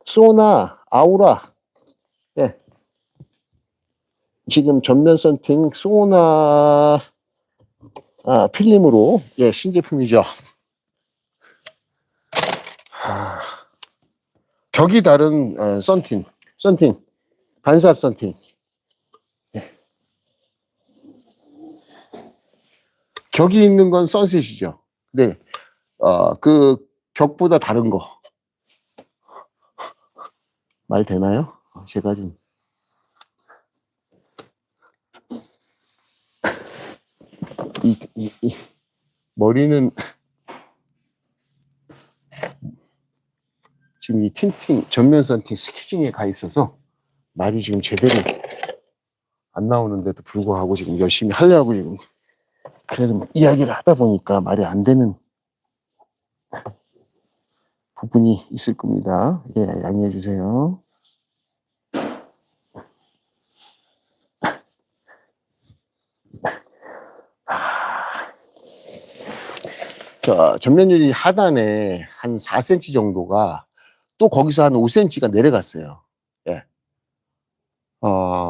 소나, 아우라. 예. 지금 전면 썬팅 소나 필름으로, 예, 신제품이죠. 격이 다른 썬팅, 반사 썬팅. 예. 격이 있는 건 선셋이죠. 네, 그 격보다 다른 거. 말 되나요? 제가 좀 이 머리는 지금 이 틴팅 전면 썬팅 스키징에 가 있어서 말이 지금 제대로 안 나오는데도 불구하고 지금 열심히 하려고 지금 그래도 이야기를 하다 보니까 말이 안 되는 부분이 있을 겁니다. 예, 양해해 주세요. 자, 전면 유리 하단에 한 4cm 정도가 또 거기서 한 5cm가 내려갔어요. 예.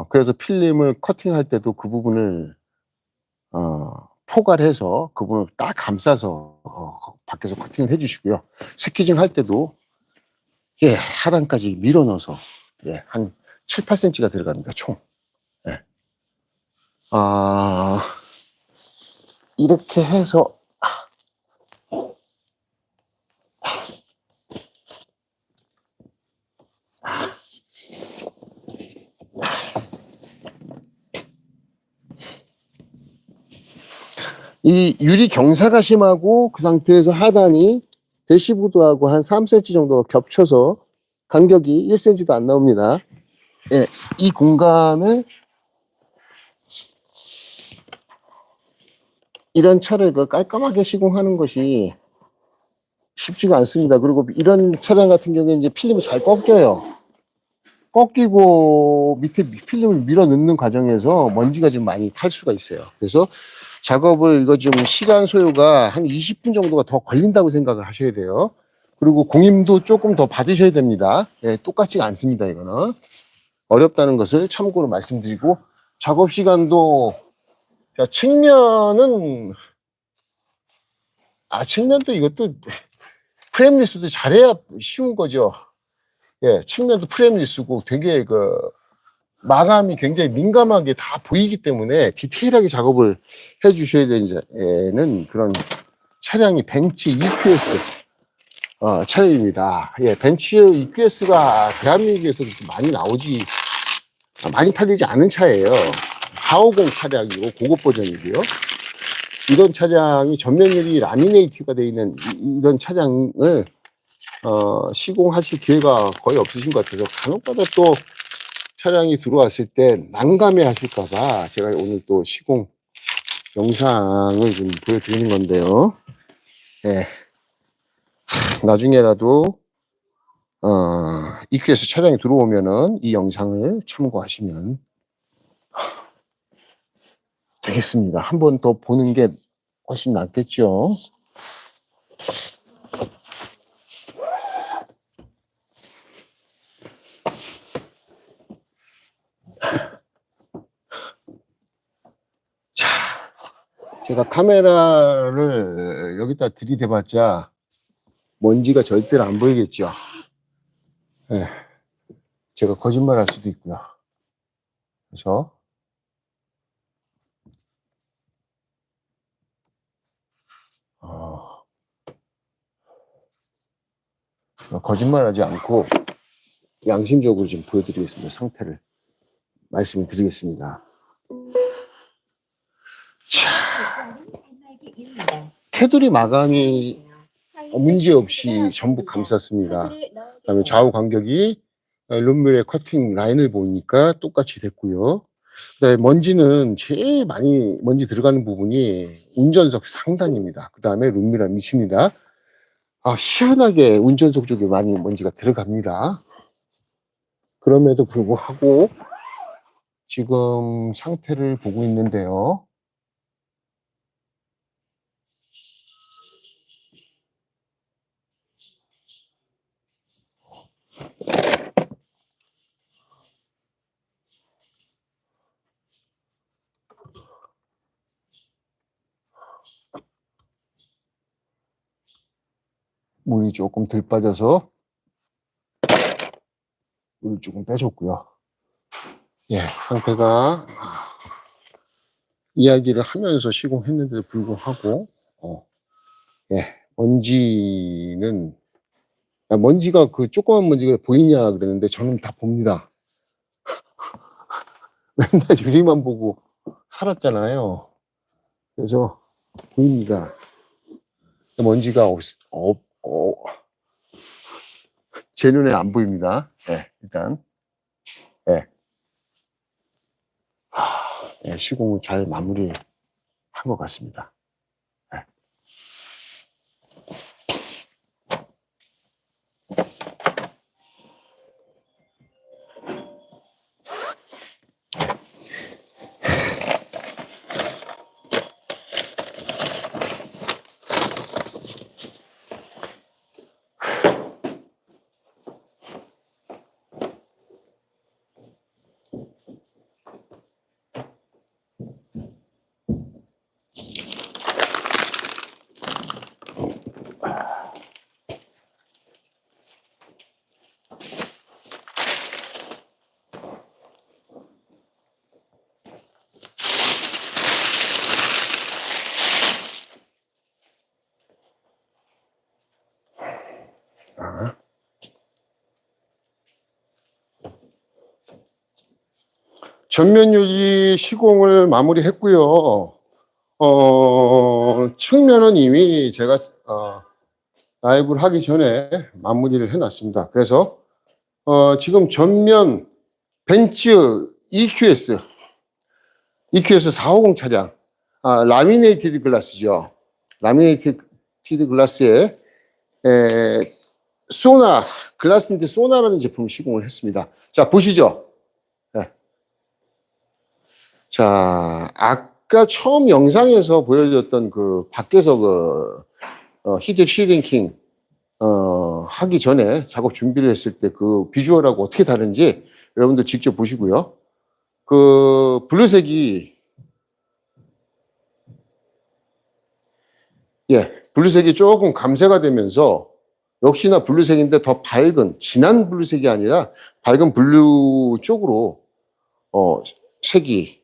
그래서 필름을 커팅할 때도 그 부분을 포괄해서 그 부분을 딱 감싸서 밖에서 커팅을 해주시고요. 스키징 할 때도 예, 하단까지 밀어 넣어서 예, 한 7, 8cm가 들어갑니다. 총. 예. 이렇게 해서 이 유리 경사가 심하고 그 상태에서 하단이 대시보드하고 한 3cm 정도 겹쳐서 간격이 1cm도 안 나옵니다. 예, 이 공간을 이런 차를 깔끔하게 시공하는 것이 쉽지가 않습니다. 그리고 이런 차량 같은 경우에 이제 필름이 잘 꺾여요. 꺾이고 밑에 필름을 밀어 넣는 과정에서 먼지가 좀 많이 탈 수가 있어요. 그래서 작업을 이거 좀 시간 소요가 한 20분 정도가 더 걸린다고 생각을 하셔야 돼요. 그리고 공임도 조금 더 받으셔야 됩니다. 예, 똑같지가 않습니다, 이거는. 어렵다는 것을 참고로 말씀드리고, 작업 시간도, 자, 측면도 이것도 프레임 리스도 잘해야 쉬운 거죠. 예, 측면도 프레임 리스고 되게 마감이 굉장히 민감하게 다 보이기 때문에 디테일하게 작업을 해 주셔야 되는 그런 차량이 벤츠 EQS 차량입니다. 예, 벤츠 EQS가 대한민국에서 그렇게 많이 팔리지 않은 차예요. 450 차량이고 고급 버전이고요. 이런 차량이 전면유리 라미네이트가 되어 있는 이런 차량을 시공하실 기회가 거의 없으신 것 같아서 간혹가다 또 차량이 들어왔을 때 난감해 하실까봐 제가 오늘 또 시공 영상을 좀 보여드리는 건데요. 예. 나중에라도 EQS 차량이 들어오면은 이 영상을 참고하시면 되겠습니다. 한 번 더 보는 게 훨씬 낫겠죠. 자, 제가 카메라를 여기다 들이대봤자 먼지가 절대로 안 보이겠죠. 네. 제가 거짓말 할 수도 있고요. 그래서 거짓말하지 않고 양심적으로 좀 보여드리겠습니다. 상태를 말씀을 드리겠습니다. 자, 테두리 마감이 문제없이 전부 감쌌습니다. 그다음에 좌우 간격이 룸밀의 커팅 라인을 보니까 똑같이 됐고요. 그다음에 먼지는 제일 많이 먼지 들어가는 부분이 운전석 상단입니다. 그 다음에 룸밀 밑입니다. 희한하게 운전석 쪽에 많이 먼지가 들어갑니다. 그럼에도 불구하고 지금 상태를 보고 있는데요. 물이 조금 덜 빠져서 물을 조금 빼줬고요. 예, 상태가 이야기를 하면서 시공했는데도 불구하고 예, 먼지가 조그만 먼지가 보이냐 그랬는데 저는 다 봅니다. 맨날 유리만 보고 살았잖아요. 그래서 보입니다. 먼지가 제 눈에 안 보입니다. 예, 일단 예. 예, 시공을 잘 마무리한 것 같습니다. 예. 전면 유리 시공을 마무리했고요. 측면은 이미 제가 라이브를 하기 전에 마무리를 해놨습니다. 그래서 지금 전면 벤츠 EQS 450 차량 라미네이티드 글라스죠. 라미네이티드 글라스에 글라스인데 소나라는 제품을 시공을 했습니다. 자, 보시죠. 네. 자, 아까 처음 영상에서 보여줬던 밖에서 히트 슈링킹 하기 전에 작업 준비를 했을 때 그 비주얼하고 어떻게 다른지 여러분들 직접 보시고요. 그 블루색이 블루색이 조금 감쇄가 되면서 역시나 블루색인데 더 밝은 진한 블루색이 아니라 밝은 블루 쪽으로 색이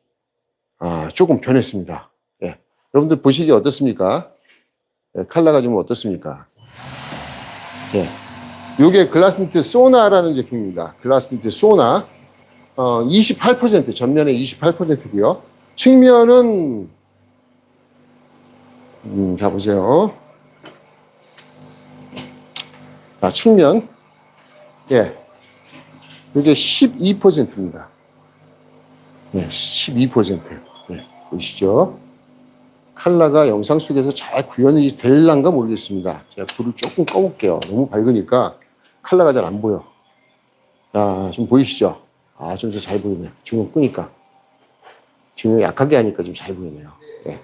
조금 변했습니다. 예. 여러분들 보시기 어떻습니까? 컬러가 좀 어떻습니까? 예. 요게 글라스니트 소나라는 제품입니다. 글라스니트 소나. 28%, 전면에 28%고요. 측면은 자 보세요. 측면. 예. 이게 12%입니다. 예, 12%. 예, 보시죠. 컬러가 영상 속에서 잘 구현이 될란가 모르겠습니다. 제가 불을 조금 꺼볼게요. 너무 밝으니까 컬러가 잘 안 보여. 자, 좀 보이시죠? 좀 더 잘 보이네요. 조명 끄니까. 조명 약하게 하니까 좀 잘 보이네요. 예.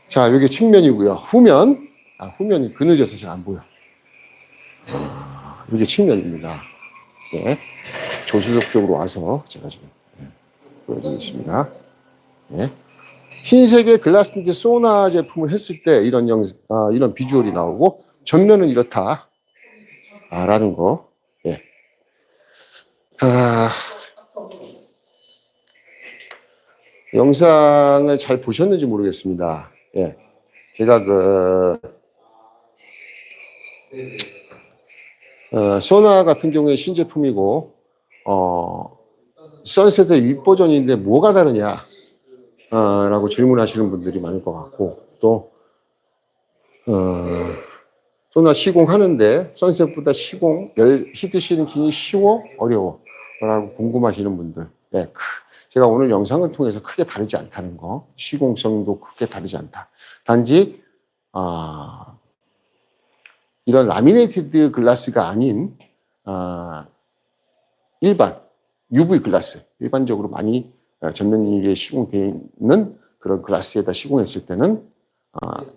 자, 여기 측면이고요. 후면. 후면이 그늘져서 잘 안 보여. 이게 측면입니다. 예. 조수석 쪽으로 와서 제가 지금 보여드리겠습니다. 예. 흰색의 글라스니트 소나 제품을 했을 때 이런 이런 비주얼이 나오고 전면은 이렇다. 라는 거. 예. 영상을 잘 보셨는지 모르겠습니다. 예. 제가 소나 같은 경우에 신제품이고, 선셋의 윗버전인데 뭐가 다르냐, 라고 질문하시는 분들이 많을 것 같고, 또, 소나 시공하는데, 선셋보다 히트 싱킹이 쉬워? 어려워? 라고 궁금하시는 분들. 예, 제가 오늘 영상을 통해서 크게 다르지 않다는 거, 시공성도 크게 다르지 않다. 단지, 이런 라미네이티드 글라스가 아닌, 일반, UV 글라스, 일반적으로 많이 전면 유리에 시공되어 있는 그런 글라스에다 시공했을 때는,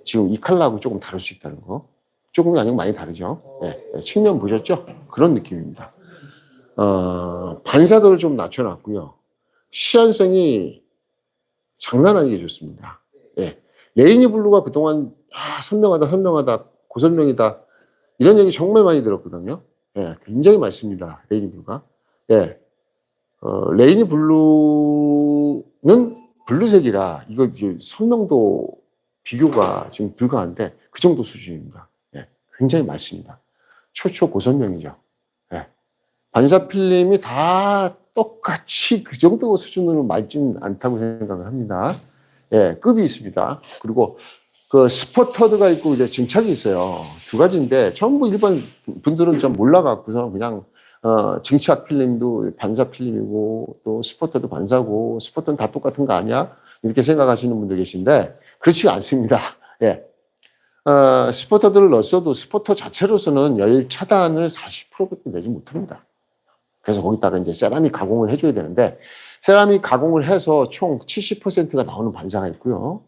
지금 이 컬러하고 조금 다를 수 있다는 거. 조금이 아니고 많이 다르죠. 예, 측면 보셨죠? 그런 느낌입니다. 반사도를 좀 낮춰놨고요. 시안성이 장난 아니게 좋습니다. 예. 레이니 블루가 그동안 선명하다, 고선명이다 이런 얘기 정말 많이 들었거든요. 예, 굉장히 많습니다. 레이니 블루가. 예. 레이니 블루는 블루색이라 이거 선명도 비교가 지금 불가한데 그 정도 수준입니다. 예. 굉장히 많습니다. 초초 고선명이죠. 예. 반사 필름이 다 똑같이 그 정도 수준으로 맑지는 않다고 생각을 합니다. 예, 급이 있습니다. 그리고 그 스포터드가 있고 이제 증착이 있어요. 두 가지인데 전부 일반 분들은 좀 몰라갖고서 그냥 증착 필름도 반사 필름이고 또 스포터도 반사고 스포터는 다 똑같은 거 아니야? 이렇게 생각하시는 분들 계신데 그렇지가 않습니다. 예. 스포터들을 넣었어도 스포터 자체로서는 열 차단을 40%밖에 내지 못합니다. 그래서 거기다가 이제 세라믹 가공을 해줘야 되는데, 세라믹 가공을 해서 총 70%가 나오는 반사가 있고요.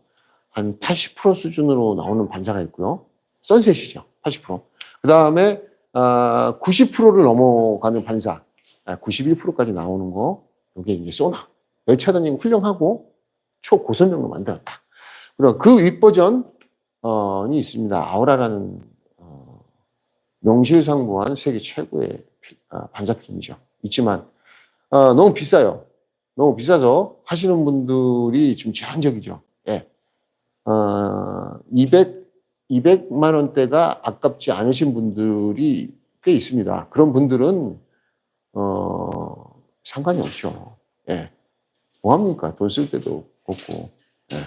한 80% 수준으로 나오는 반사가 있고요. 선셋이죠. 80%. 그 다음에, 90%를 넘어가는 반사. 91%까지 나오는 거. 이게 이제 소나. 열차단이 훌륭하고 초고선명으로 만들었다. 그리고 그 윗버전이 있습니다. 아우라라는, 명실상부한 세계 최고의 반사 필름이죠. 있지만 너무 비싸요. 너무 비싸서 하시는 분들이 좀 제한적이죠. 예. 200만 원대가 아깝지 않으신 분들이 꽤 있습니다. 그런 분들은 상관이 없죠. 예. 뭐합니까? 돈 쓸 때도 없고. 예.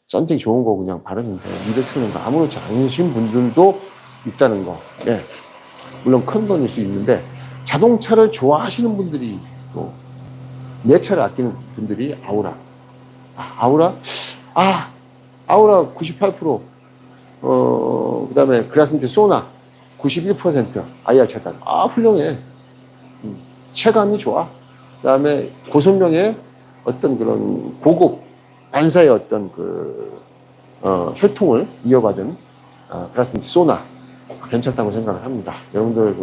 썬팅 좋은 거 그냥 바르는데 200 쓰는 거 아무렇지 않으신 분들도 있다는 거. 예. 물론 큰 돈일 수 있는데 자동차를 좋아하시는 분들이 또 내 차를 아끼는 분들이 아우라. 아우라 98%. 그 다음에 글라스니트 소나 91% IR 차단. 훌륭해. 체감이 좋아. 그 다음에 고선명의 어떤 그런 고급 반사의 어떤 혈통을 이어받은 글라스니트 소나 괜찮다고 생각을 합니다. 여러분들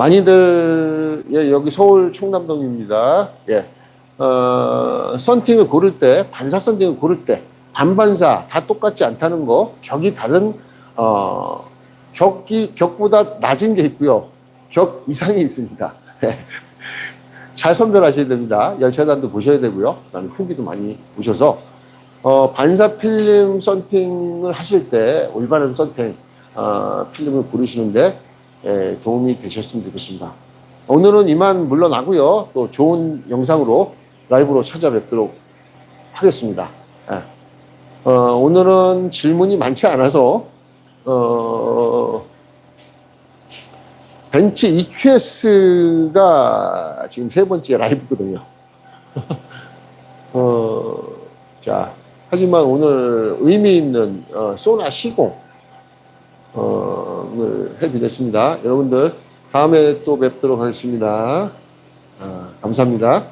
많이들, 예, 여기 서울 충남동입니다. 예. 썬팅을 고를 때, 반사 썬팅을 고를 때, 반반사 다 똑같지 않다는 거, 격이 다른, 격보다 낮은 게 있고요. 격 이상이 있습니다. 예. 잘 선별하셔야 됩니다. 열차단도 보셔야 되고요. 그 다음에 후기도 많이 보셔서, 반사 필름 썬팅을 하실 때, 올바른 썬팅, 필름을 고르시는데, 예, 도움이 되셨으면 좋겠습니다. 오늘은 이만 물러나고요. 또 좋은 영상으로 라이브로 찾아뵙도록 하겠습니다. 예. 오늘은 질문이 많지 않아서 벤츠 EQS가 지금 세 번째 라이브거든요. 자, 하지만 오늘 의미 있는 소나 시공 을 해드렸습니다. 여러분들 다음에 또 뵙도록 하겠습니다. 감사합니다.